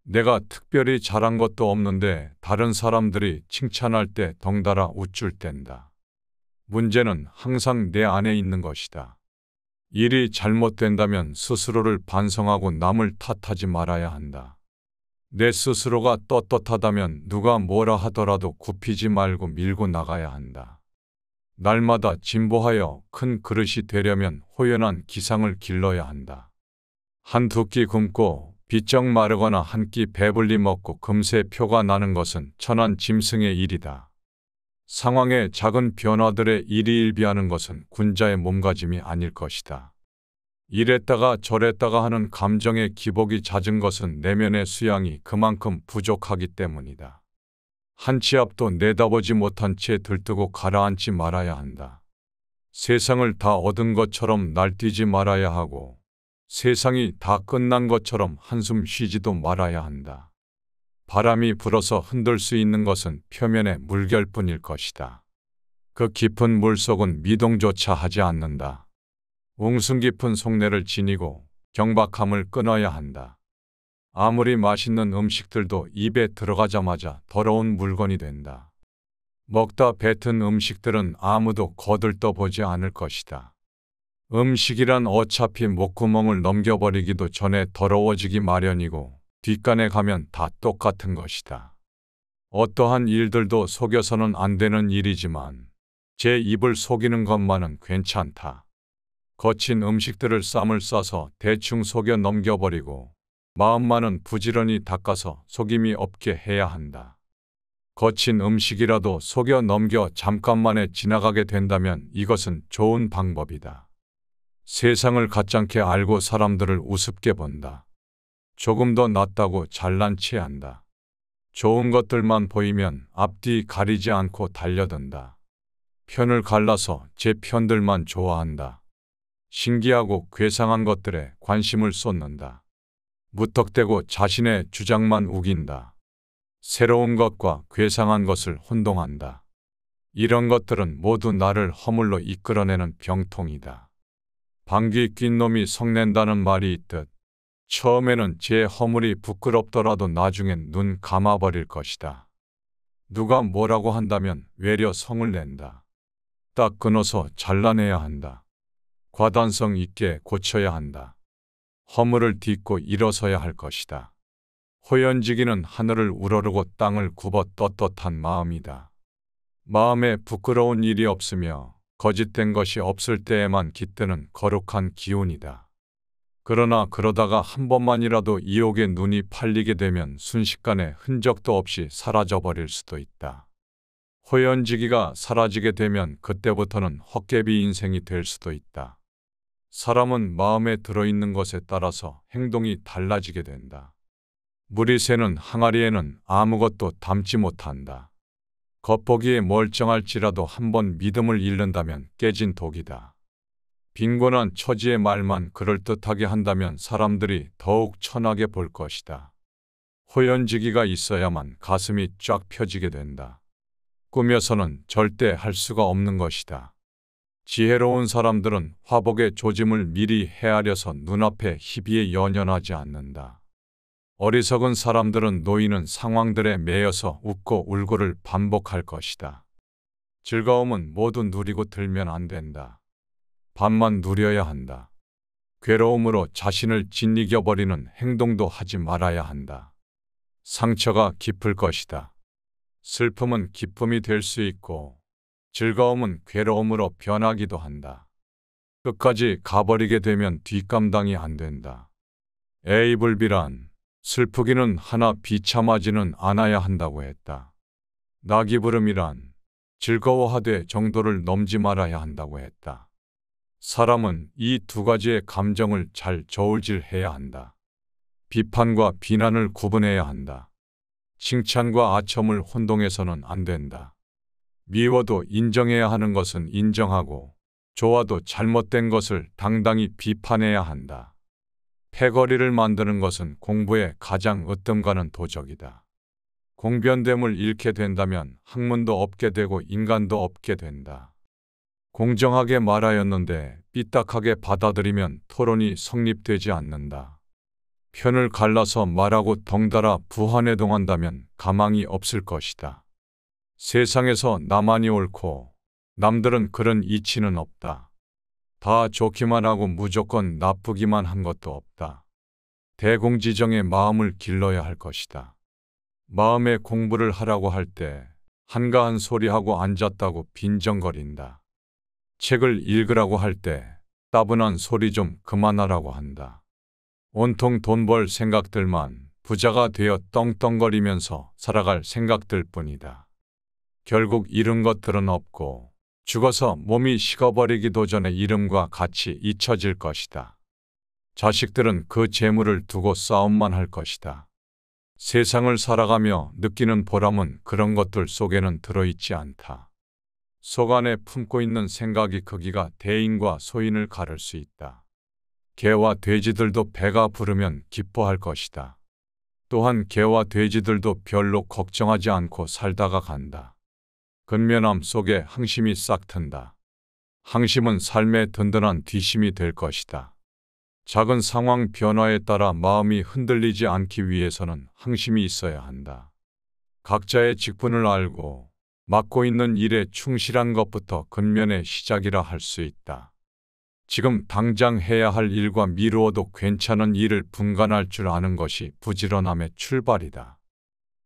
내가 특별히 잘한 것도 없는데 다른 사람들이 칭찬할 때 덩달아 우쭐 댄다. 문제는 항상 내 안에 있는 것이다. 일이 잘못된다면 스스로를 반성하고 남을 탓하지 말아야 한다. 내 스스로가 떳떳하다면 누가 뭐라 하더라도 굽히지 말고 밀고 나가야 한다. 날마다 진보하여 큰 그릇이 되려면 호연한 기상을 길러야 한다. 한두 끼 굶고 비쩍 마르거나 한 끼 배불리 먹고 금세 표가 나는 것은 천한 짐승의 일이다. 상황의 작은 변화들에 일희일비하는 것은 군자의 몸가짐이 아닐 것이다. 이랬다가 저랬다가 하는 감정의 기복이 잦은 것은 내면의 수양이 그만큼 부족하기 때문이다. 한 치 앞도 내다보지 못한 채 들뜨고 가라앉지 말아야 한다. 세상을 다 얻은 것처럼 날뛰지 말아야 하고 세상이 다 끝난 것처럼 한숨 쉬지도 말아야 한다. 바람이 불어서 흔들 수 있는 것은 표면의 물결뿐일 것이다. 그 깊은 물속은 미동조차 하지 않는다. 웅숭 깊은 속내를 지니고 경박함을 끊어야 한다. 아무리 맛있는 음식들도 입에 들어가자마자 더러운 물건이 된다. 먹다 뱉은 음식들은 아무도 거들떠보지 않을 것이다. 음식이란 어차피 목구멍을 넘겨버리기도 전에 더러워지기 마련이고 뒷간에 가면 다 똑같은 것이다. 어떠한 일들도 속여서는 안 되는 일이지만 제 입을 속이는 것만은 괜찮다. 거친 음식들을 쌈을 싸서 대충 속여 넘겨버리고 마음만은 부지런히 닦아서 속임이 없게 해야 한다. 거친 음식이라도 속여 넘겨 잠깐만에 지나가게 된다면 이것은 좋은 방법이다. 세상을 가짱게 알고 사람들을 우습게 본다. 조금 더 낫다고 잘난 체한다. 좋은 것들만 보이면 앞뒤 가리지 않고 달려든다. 편을 갈라서 제 편들만 좋아한다. 신기하고 괴상한 것들에 관심을 쏟는다. 무턱대고 자신의 주장만 우긴다. 새로운 것과 괴상한 것을 혼동한다. 이런 것들은 모두 나를 허물로 이끌어내는 병통이다. 방귀 낀 놈이 성낸다는 말이 있듯 처음에는 제 허물이 부끄럽더라도 나중엔 눈 감아버릴 것이다. 누가 뭐라고 한다면 외려 성을 낸다. 딱 끊어서 잘라내야 한다. 과단성 있게 고쳐야 한다. 허물을 딛고 일어서야 할 것이다. 호연지기는 하늘을 우러르고 땅을 굽어 떳떳한 마음이다. 마음에 부끄러운 일이 없으며 거짓된 것이 없을 때에만 깃드는 거룩한 기운이다. 그러나 그러다가 한 번만이라도 이옥의 눈이 팔리게 되면 순식간에 흔적도 없이 사라져버릴 수도 있다. 호연지기가 사라지게 되면 그때부터는 헛개비 인생이 될 수도 있다. 사람은 마음에 들어있는 것에 따라서 행동이 달라지게 된다. 물이 새는 항아리에는 아무것도 담지 못한다. 겉보기에 멀쩡할지라도 한번 믿음을 잃는다면 깨진 독이다. 빈곤한 처지의 말만 그럴듯하게 한다면 사람들이 더욱 천하게 볼 것이다. 호연지기가 있어야만 가슴이 쫙 펴지게 된다. 꾸며서는 절대 할 수가 없는 것이다. 지혜로운 사람들은 화복의 조짐을 미리 헤아려서 눈앞에 희비에 연연하지 않는다. 어리석은 사람들은 놓이는 상황들에 매여서 웃고 울고를 반복할 것이다. 즐거움은 모두 누리고 들면 안 된다. 반만 누려야 한다. 괴로움으로 자신을 짓이겨버리는 행동도 하지 말아야 한다. 상처가 깊을 것이다. 슬픔은 기쁨이 될 수 있고 즐거움은 괴로움으로 변하기도 한다. 끝까지 가버리게 되면 뒷감당이 안 된다. 에이블비란 슬프기는 하나 비참하지는 않아야 한다고 했다. 나기부름이란 즐거워하되 정도를 넘지 말아야 한다고 했다. 사람은 이 두 가지의 감정을 잘 저울질해야 한다. 비판과 비난을 구분해야 한다. 칭찬과 아첨을 혼동해서는 안 된다. 미워도 인정해야 하는 것은 인정하고 좋아도 잘못된 것을 당당히 비판해야 한다. 패거리를 만드는 것은 공부에 가장 으뜸가는 도적이다. 공변됨을 잃게 된다면 학문도 없게 되고 인간도 없게 된다. 공정하게 말하였는데 삐딱하게 받아들이면 토론이 성립되지 않는다. 편을 갈라서 말하고 덩달아 부한해동한다면 가망이 없을 것이다. 세상에서 나만이 옳고 남들은 그런 이치는 없다. 다 좋기만 하고 무조건 나쁘기만 한 것도 없다. 대공지정의 마음을 길러야 할 것이다. 마음의 공부를 하라고 할 때 한가한 소리하고 앉았다고 빈정거린다. 책을 읽으라고 할 때 따분한 소리 좀 그만하라고 한다. 온통 돈 벌 생각들만 부자가 되어 떵떵거리면서 살아갈 생각들 뿐이다. 결국 잃은 것들은 없고 죽어서 몸이 식어버리기도 전에 이름과 같이 잊혀질 것이다. 자식들은 그 재물을 두고 싸움만 할 것이다. 세상을 살아가며 느끼는 보람은 그런 것들 속에는 들어있지 않다. 속 안에 품고 있는 생각이 크기가 대인과 소인을 가를 수 있다. 개와 돼지들도 배가 부르면 기뻐할 것이다. 또한 개와 돼지들도 별로 걱정하지 않고 살다가 간다. 근면함 속에 항심이 싹 튼다. 항심은 삶의 든든한 뒷심이 될 것이다. 작은 상황 변화에 따라 마음이 흔들리지 않기 위해서는 항심이 있어야 한다. 각자의 직분을 알고 맡고 있는 일에 충실한 것부터 근면의 시작이라 할 수 있다. 지금 당장 해야 할 일과 미루어도 괜찮은 일을 분간할 줄 아는 것이 부지런함의 출발이다.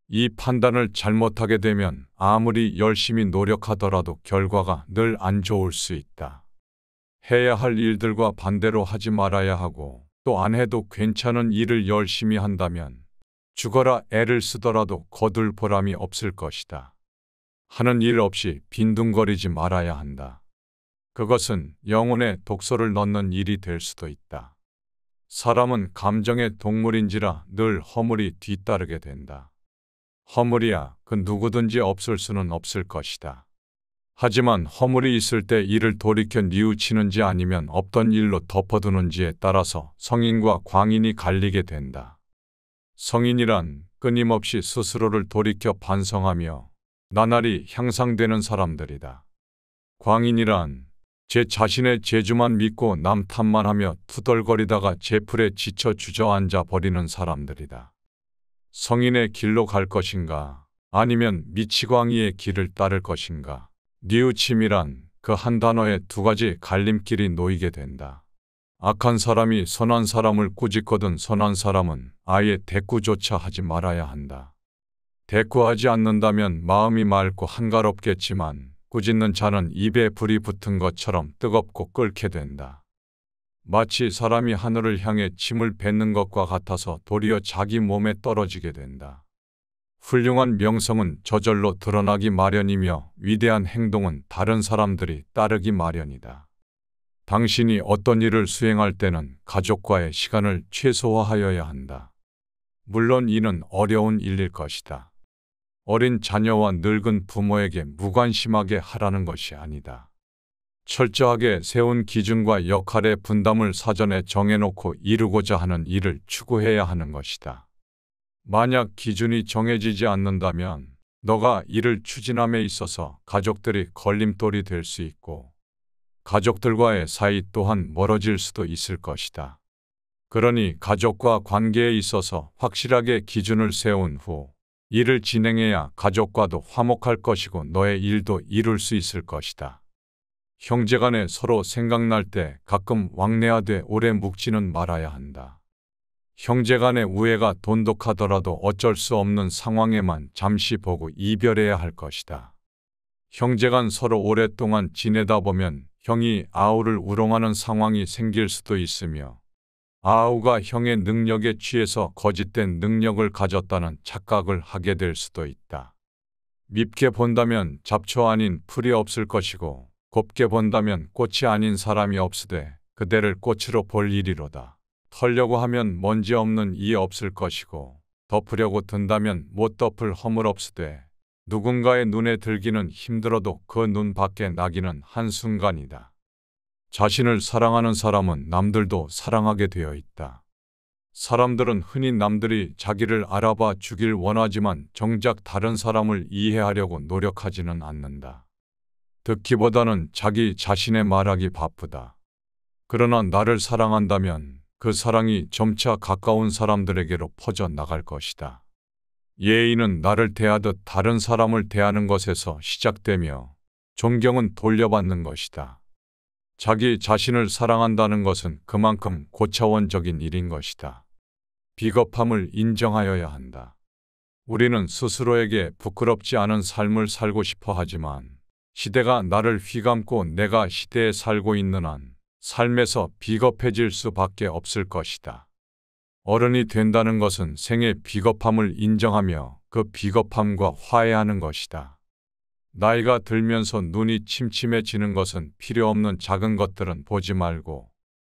이 판단을 잘못하게 되면 아무리 열심히 노력하더라도 결과가 늘 안 좋을 수 있다. 해야 할 일들과 반대로 하지 말아야 하고 또 안 해도 괜찮은 일을 열심히 한다면 죽어라 애를 쓰더라도 거둘 보람이 없을 것이다. 하는 일 없이 빈둥거리지 말아야 한다. 그것은 영혼에 독소를 넣는 일이 될 수도 있다. 사람은 감정의 동물인지라 늘 허물이 뒤따르게 된다. 허물이야 그 누구든지 없을 수는 없을 것이다. 하지만 허물이 있을 때 이를 돌이켜 뉘우치는지 아니면 없던 일로 덮어두는지에 따라서 성인과 광인이 갈리게 된다. 성인이란 끊임없이 스스로를 돌이켜 반성하며 나날이 향상되는 사람들이다. 광인이란 제 자신의 재주만 믿고 남 탓만 하며 투덜거리다가 제풀에 지쳐 주저앉아 버리는 사람들이다. 성인의 길로 갈 것인가 아니면 미치광이의 길을 따를 것인가. 뉘우침이란 그 한 단어에 두 가지 갈림길이 놓이게 된다. 악한 사람이 선한 사람을 꾸짖거든 선한 사람은 아예 대꾸조차 하지 말아야 한다. 대꾸하지 않는다면 마음이 맑고 한가롭겠지만 꾸짖는 자는 입에 불이 붙은 것처럼 뜨겁고 끓게 된다. 마치 사람이 하늘을 향해 침을 뱉는 것과 같아서 도리어 자기 몸에 떨어지게 된다. 훌륭한 명성은 저절로 드러나기 마련이며 위대한 행동은 다른 사람들이 따르기 마련이다. 당신이 어떤 일을 수행할 때는 가족과의 시간을 최소화하여야 한다. 물론 이는 어려운 일일 것이다. 어린 자녀와 늙은 부모에게 무관심하게 하라는 것이 아니다. 철저하게 세운 기준과 역할의 분담을 사전에 정해놓고 이루고자 하는 일을 추구해야 하는 것이다. 만약 기준이 정해지지 않는다면 너가 이를 추진함에 있어서 가족들이 걸림돌이 될 수 있고 가족들과의 사이 또한 멀어질 수도 있을 것이다. 그러니 가족과 관계에 있어서 확실하게 기준을 세운 후 일을 진행해야 가족과도 화목할 것이고 너의 일도 이룰 수 있을 것이다. 형제간에 서로 생각날 때 가끔 왕래하되 오래 묵지는 말아야 한다. 형제간의 우애가 돈독하더라도 어쩔 수 없는 상황에만 잠시 보고 이별해야 할 것이다. 형제간 서로 오랫동안 지내다 보면 형이 아우를 우롱하는 상황이 생길 수도 있으며 아우가 형의 능력에 취해서 거짓된 능력을 가졌다는 착각을 하게 될 수도 있다. 밉게 본다면 잡초 아닌 풀이 없을 것이고 곱게 본다면 꽃이 아닌 사람이 없으되 그대를 꽃으로 볼 일이로다. 털려고 하면 먼지 없는 이 없을 것이고 덮으려고 든다면 못 덮을 허물 없으되 누군가의 눈에 들기는 힘들어도 그 눈 밖에 나기는 한순간이다. 자신을 사랑하는 사람은 남들도 사랑하게 되어 있다. 사람들은 흔히 남들이 자기를 알아봐 주길 원하지만 정작 다른 사람을 이해하려고 노력하지는 않는다. 듣기보다는 자기 자신의 말하기 바쁘다. 그러나 나를 사랑한다면 그 사랑이 점차 가까운 사람들에게로 퍼져 나갈 것이다. 예의는 나를 대하듯 다른 사람을 대하는 것에서 시작되며 존경은 돌려받는 것이다. 자기 자신을 사랑한다는 것은 그만큼 고차원적인 일인 것이다. 비겁함을 인정하여야 한다. 우리는 스스로에게 부끄럽지 않은 삶을 살고 싶어 하지만 시대가 나를 휘감고 내가 시대에 살고 있는 한 삶에서 비겁해질 수밖에 없을 것이다. 어른이 된다는 것은 생의 비겁함을 인정하며 그 비겁함과 화해하는 것이다. 나이가 들면서 눈이 침침해지는 것은 필요 없는 작은 것들은 보지 말고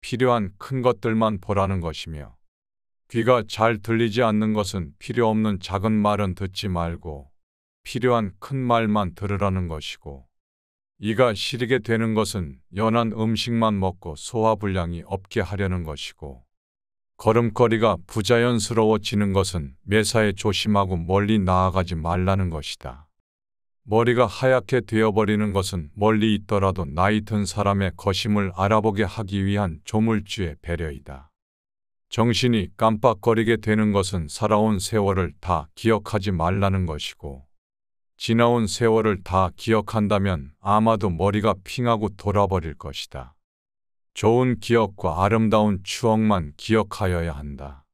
필요한 큰 것들만 보라는 것이며 귀가 잘 들리지 않는 것은 필요 없는 작은 말은 듣지 말고 필요한 큰 말만 들으라는 것이고 이가 시리게 되는 것은 연한 음식만 먹고 소화불량이 없게 하려는 것이고 걸음걸이가 부자연스러워지는 것은 매사에 조심하고 멀리 나아가지 말라는 것이다. 머리가 하얗게 되어버리는 것은 멀리 있더라도 나이 든 사람의 거심을 알아보게 하기 위한 조물주의 배려이다. 정신이 깜빡거리게 되는 것은 살아온 세월을 다 기억하지 말라는 것이고 지나온 세월을 다 기억한다면 아마도 머리가 핑하고 돌아버릴 것이다. 좋은 기억과 아름다운 추억만 기억하여야 한다.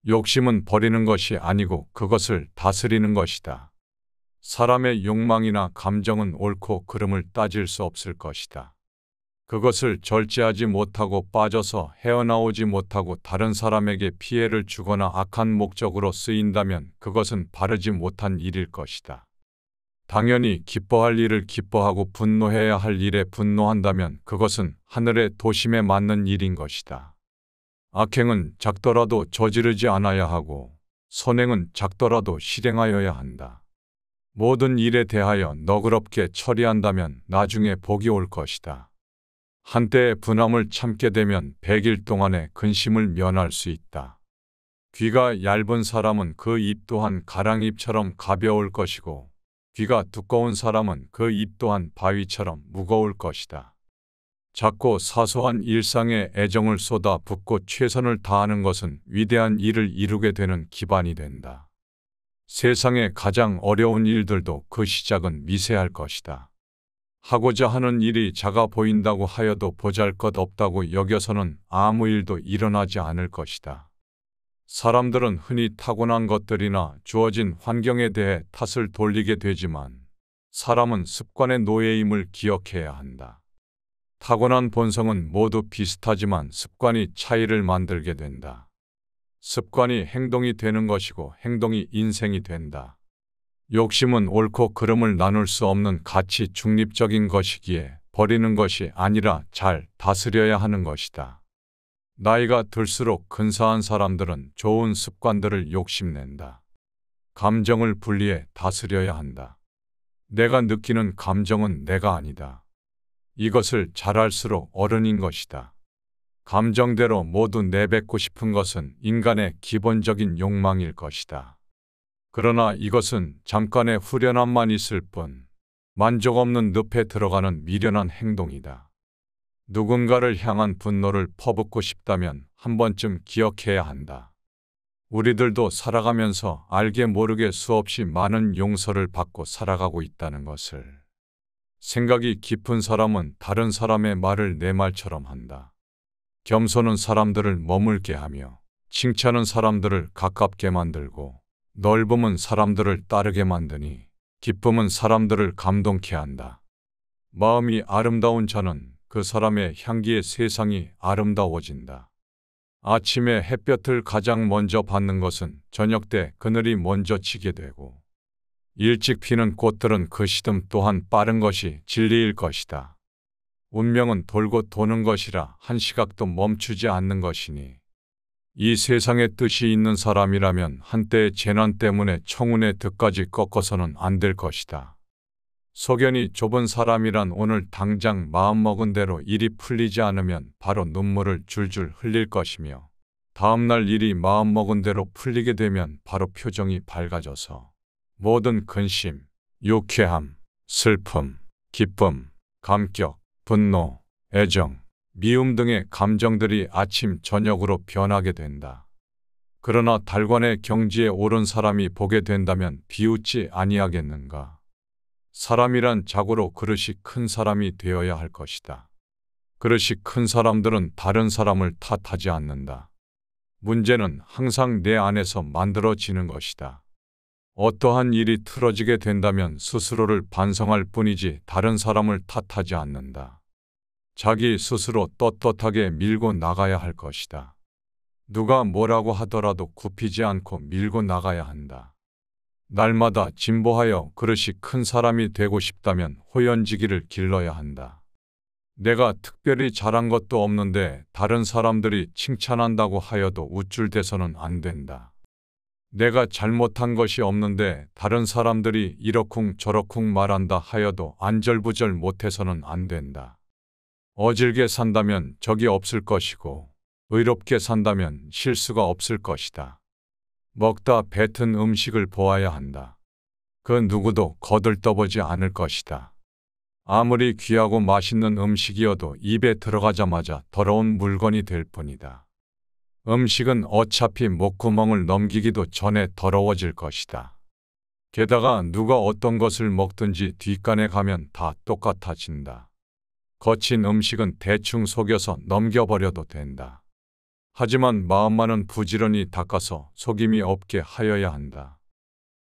욕심은 버리는 것이 아니고 그것을 다스리는 것이다. 사람의 욕망이나 감정은 옳고 그름을 따질 수 없을 것이다. 그것을 절제하지 못하고 빠져서 헤어나오지 못하고 다른 사람에게 피해를 주거나 악한 목적으로 쓰인다면 그것은 바르지 못한 일일 것이다. 당연히 기뻐할 일을 기뻐하고 분노해야 할 일에 분노한다면 그것은 하늘의 도심에 맞는 일인 것이다. 악행은 작더라도 저지르지 않아야 하고 선행은 작더라도 실행하여야 한다. 모든 일에 대하여 너그럽게 처리한다면 나중에 복이 올 것이다. 한때의 분함을 참게 되면 100일 동안의 근심을 면할 수 있다. 귀가 얇은 사람은 그 입 또한 가랑잎처럼 가벼울 것이고 귀가 두꺼운 사람은 그 입 또한 바위처럼 무거울 것이다. 작고 사소한 일상에 애정을 쏟아 붓고 최선을 다하는 것은 위대한 일을 이루게 되는 기반이 된다. 세상의 가장 어려운 일들도 그 시작은 미세할 것이다. 하고자 하는 일이 작아 보인다고 하여도 보잘것없다고 여겨서는 아무 일도 일어나지 않을 것이다. 사람들은 흔히 타고난 것들이나 주어진 환경에 대해 탓을 돌리게 되지만 사람은 습관의 노예임을 기억해야 한다. 타고난 본성은 모두 비슷하지만 습관이 차이를 만들게 된다. 습관이 행동이 되는 것이고 행동이 인생이 된다. 욕심은 옳고 그름을 나눌 수 없는 가치 중립적인 것이기에 버리는 것이 아니라 잘 다스려야 하는 것이다. 나이가 들수록 근사한 사람들은 좋은 습관들을 욕심낸다. 감정을 분리해 다스려야 한다. 내가 느끼는 감정은 내가 아니다. 이것을 잘 알수록 어른인 것이다. 감정대로 모두 내뱉고 싶은 것은 인간의 기본적인 욕망일 것이다. 그러나 이것은 잠깐의 후련함만 있을 뿐 만족 없는 늪에 들어가는 미련한 행동이다. 누군가를 향한 분노를 퍼붓고 싶다면 한 번쯤 기억해야 한다. 우리들도 살아가면서 알게 모르게 수없이 많은 용서를 받고 살아가고 있다는 것을. 생각이 깊은 사람은 다른 사람의 말을 내 말처럼 한다. 겸손은 사람들을 머물게 하며 칭찬은 사람들을 가깝게 만들고 넓음은 사람들을 따르게 만드니 기쁨은 사람들을 감동케 한다. 마음이 아름다운 자는 그 사람의 향기에 세상이 아름다워진다. 아침에 햇볕을 가장 먼저 받는 것은 저녁 때 그늘이 먼저 지게 되고 일찍 피는 꽃들은 그 시듬 또한 빠른 것이 진리일 것이다. 운명은 돌고 도는 것이라 한 시각도 멈추지 않는 것이니 이 세상에 뜻이 있는 사람이라면 한때의 재난 때문에 청운의 득까지 꺾어서는 안 될 것이다. 소견이 좁은 사람이란 오늘 당장 마음먹은 대로 일이 풀리지 않으면 바로 눈물을 줄줄 흘릴 것이며 다음날 일이 마음먹은 대로 풀리게 되면 바로 표정이 밝아져서 모든 근심, 유쾌함, 슬픔, 기쁨, 감격, 분노, 애정, 미움 등의 감정들이 아침 저녁으로 변하게 된다. 그러나 달관의 경지에 오른 사람이 보게 된다면 비웃지 아니하겠는가. 사람이란 자고로 그릇이 큰 사람이 되어야 할 것이다. 그릇이 큰 사람들은 다른 사람을 탓하지 않는다. 문제는 항상 내 안에서 만들어지는 것이다. 어떠한 일이 틀어지게 된다면 스스로를 반성할 뿐이지 다른 사람을 탓하지 않는다. 자기 스스로 떳떳하게 밀고 나가야 할 것이다. 누가 뭐라고 하더라도 굽히지 않고 밀고 나가야 한다. 날마다 진보하여 그릇이 큰 사람이 되고 싶다면 호연지기를 길러야 한다. 내가 특별히 잘한 것도 없는데 다른 사람들이 칭찬한다고 하여도 우쭐대서는 안 된다. 내가 잘못한 것이 없는데 다른 사람들이 이러쿵 저러쿵 말한다 하여도 안절부절 못해서는 안 된다. 어질게 산다면 적이 없을 것이고 의롭게 산다면 실수가 없을 것이다. 먹다 뱉은 음식을 보아야 한다. 그 누구도 거들떠보지 않을 것이다. 아무리 귀하고 맛있는 음식이어도 입에 들어가자마자 더러운 물건이 될 뿐이다. 음식은 어차피 목구멍을 넘기기도 전에 더러워질 것이다. 게다가 누가 어떤 것을 먹든지 뒷간에 가면 다 똑같아진다. 거친 음식은 대충 속여서 넘겨버려도 된다. 하지만 마음만은 부지런히 닦아서 속임이 없게 하여야 한다.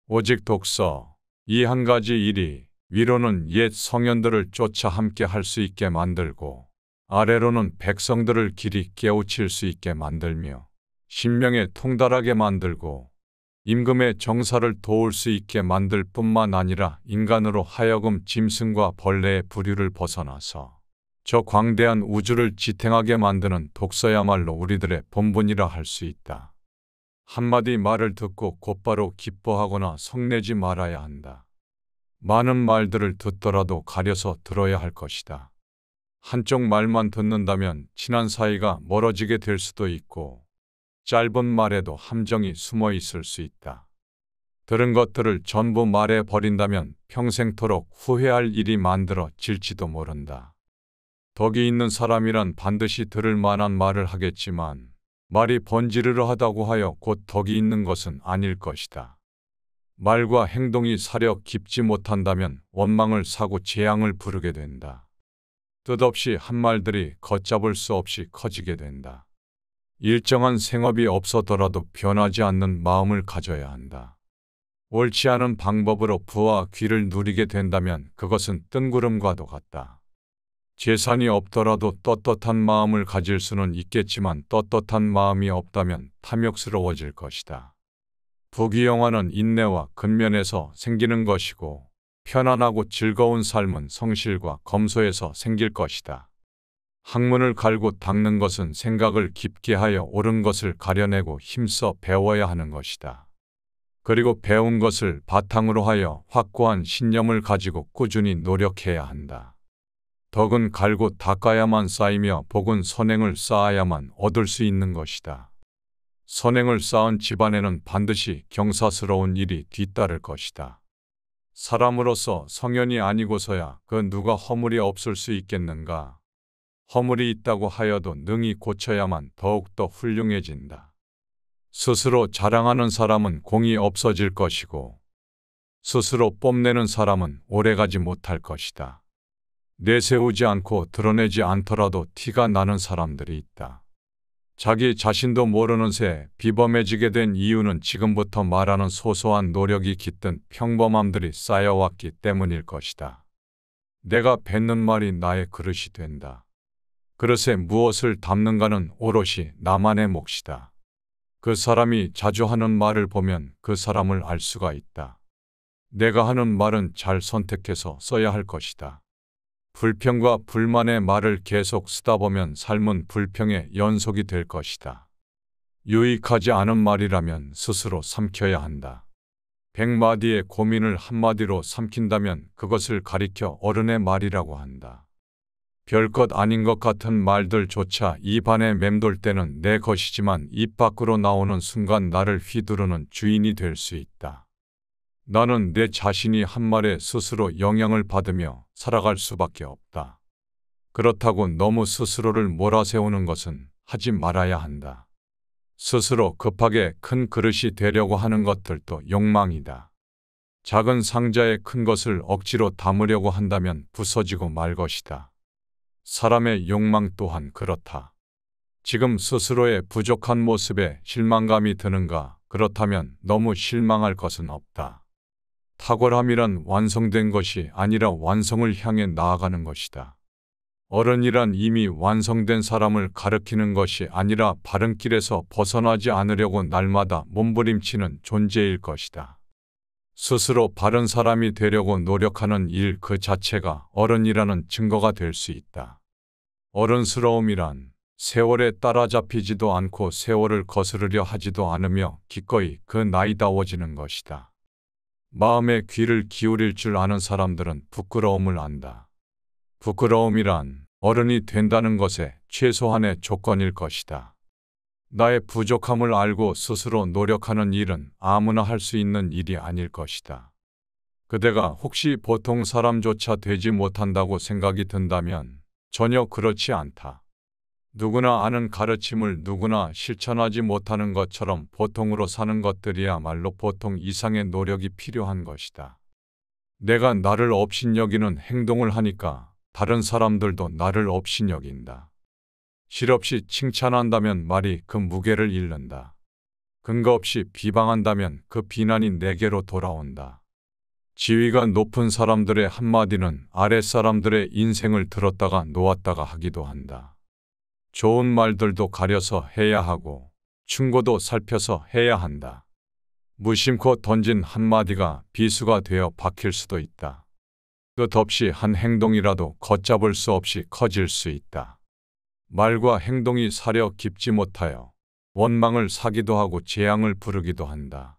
오직 독서, 이 한 가지 일이 위로는 옛 성현들을 쫓아 함께 할 수 있게 만들고 아래로는 백성들을 길이 깨우칠 수 있게 만들며 신명에 통달하게 만들고 임금의 정사를 도울 수 있게 만들 뿐만 아니라 인간으로 하여금 짐승과 벌레의 부류를 벗어나서 저 광대한 우주를 지탱하게 만드는 독서야말로 우리들의 본분이라 할 수 있다. 한마디 말을 듣고 곧바로 기뻐하거나 성내지 말아야 한다. 많은 말들을 듣더라도 가려서 들어야 할 것이다. 한쪽 말만 듣는다면 친한 사이가 멀어지게 될 수도 있고 짧은 말에도 함정이 숨어 있을 수 있다. 들은 것들을 전부 말해 버린다면 평생토록 후회할 일이 만들어질지도 모른다. 덕이 있는 사람이란 반드시 들을 만한 말을 하겠지만 말이 번지르르 하다고 하여 곧 덕이 있는 것은 아닐 것이다. 말과 행동이 사려 깊지 못한다면 원망을 사고 재앙을 부르게 된다. 뜻없이 한 말들이 걷잡을 수 없이 커지게 된다. 일정한 생업이 없어더라도 변하지 않는 마음을 가져야 한다. 옳지 않은 방법으로 부와 귀를 누리게 된다면 그것은 뜬구름과도 같다. 재산이 없더라도 떳떳한 마음을 가질 수는 있겠지만 떳떳한 마음이 없다면 탐욕스러워질 것이다. 부귀영화는 인내와 근면에서 생기는 것이고 편안하고 즐거운 삶은 성실과 검소에서 생길 것이다. 학문을 갈고 닦는 것은 생각을 깊게 하여 옳은 것을 가려내고 힘써 배워야 하는 것이다. 그리고 배운 것을 바탕으로 하여 확고한 신념을 가지고 꾸준히 노력해야 한다. 덕은 갈고 닦아야만 쌓이며 복은 선행을 쌓아야만 얻을 수 있는 것이다. 선행을 쌓은 집안에는 반드시 경사스러운 일이 뒤따를 것이다. 사람으로서 성현이 아니고서야 그 누가 허물이 없을 수 있겠는가. 허물이 있다고 하여도 능히 고쳐야만 더욱더 훌륭해진다. 스스로 자랑하는 사람은 공이 없어질 것이고 스스로 뽐내는 사람은 오래가지 못할 것이다. 내세우지 않고 드러내지 않더라도 티가 나는 사람들이 있다. 자기 자신도 모르는 새 비범해지게 된 이유는 지금부터 말하는 소소한 노력이 깃든 평범함들이 쌓여왔기 때문일 것이다. 내가 뱉는 말이 나의 그릇이 된다. 그릇에 무엇을 담는가는 오롯이 나만의 몫이다. 그 사람이 자주 하는 말을 보면 그 사람을 알 수가 있다. 내가 하는 말은 잘 선택해서 써야 할 것이다. 불평과 불만의 말을 계속 쓰다 보면 삶은 불평의 연속이 될 것이다. 유익하지 않은 말이라면 스스로 삼켜야 한다. 100마디의 고민을 한마디로 삼킨다면 그것을 가리켜 어른의 말이라고 한다. 별것 아닌 것 같은 말들조차 입 안에 맴돌 때는 내 것이지만 입 밖으로 나오는 순간 나를 휘두르는 주인이 될 수 있다. 나는 내 자신이 한 말에 스스로 영향을 받으며 살아갈 수밖에 없다. 그렇다고 너무 스스로를 몰아세우는 것은 하지 말아야 한다. 스스로 급하게 큰 그릇이 되려고 하는 것들도 욕망이다. 작은 상자에 큰 것을 억지로 담으려고 한다면 부서지고 말 것이다. 사람의 욕망 또한 그렇다. 지금 스스로의 부족한 모습에 실망감이 드는가? 그렇다면 너무 실망할 것은 없다. 탁월함이란 완성된 것이 아니라 완성을 향해 나아가는 것이다. 어른이란 이미 완성된 사람을 가리키는 것이 아니라 바른 길에서 벗어나지 않으려고 날마다 몸부림치는 존재일 것이다. 스스로 바른 사람이 되려고 노력하는 일 그 자체가 어른이라는 증거가 될 수 있다. 어른스러움이란 세월에 따라잡히지도 않고 세월을 거스르려 하지도 않으며 기꺼이 그 나이다워지는 것이다. 마음의 귀를 기울일 줄 아는 사람들은 부끄러움을 안다. 부끄러움이란 어른이 된다는 것의 최소한의 조건일 것이다. 나의 부족함을 알고 스스로 노력하는 일은 아무나 할 수 있는 일이 아닐 것이다. 그대가 혹시 보통 사람조차 되지 못한다고 생각이 든다면 전혀 그렇지 않다. 누구나 아는 가르침을 누구나 실천하지 못하는 것처럼 보통으로 사는 것들이야말로 보통 이상의 노력이 필요한 것이다. 내가 나를 업신여기는 행동을 하니까 다른 사람들도 나를 업신여긴다. 실없이 칭찬한다면 말이 그 무게를 잃는다. 근거 없이 비방한다면 그 비난이 내게로 돌아온다. 지위가 높은 사람들의 한마디는 아랫사람들의 인생을 들었다가 놓았다가 하기도 한다. 좋은 말들도 가려서 해야 하고 충고도 살펴서 해야 한다. 무심코 던진 한마디가 비수가 되어 박힐 수도 있다. 끝없이 한 행동이라도 걷잡을 수 없이 커질 수 있다. 말과 행동이 사려 깊지 못하여 원망을 사기도 하고 재앙을 부르기도 한다.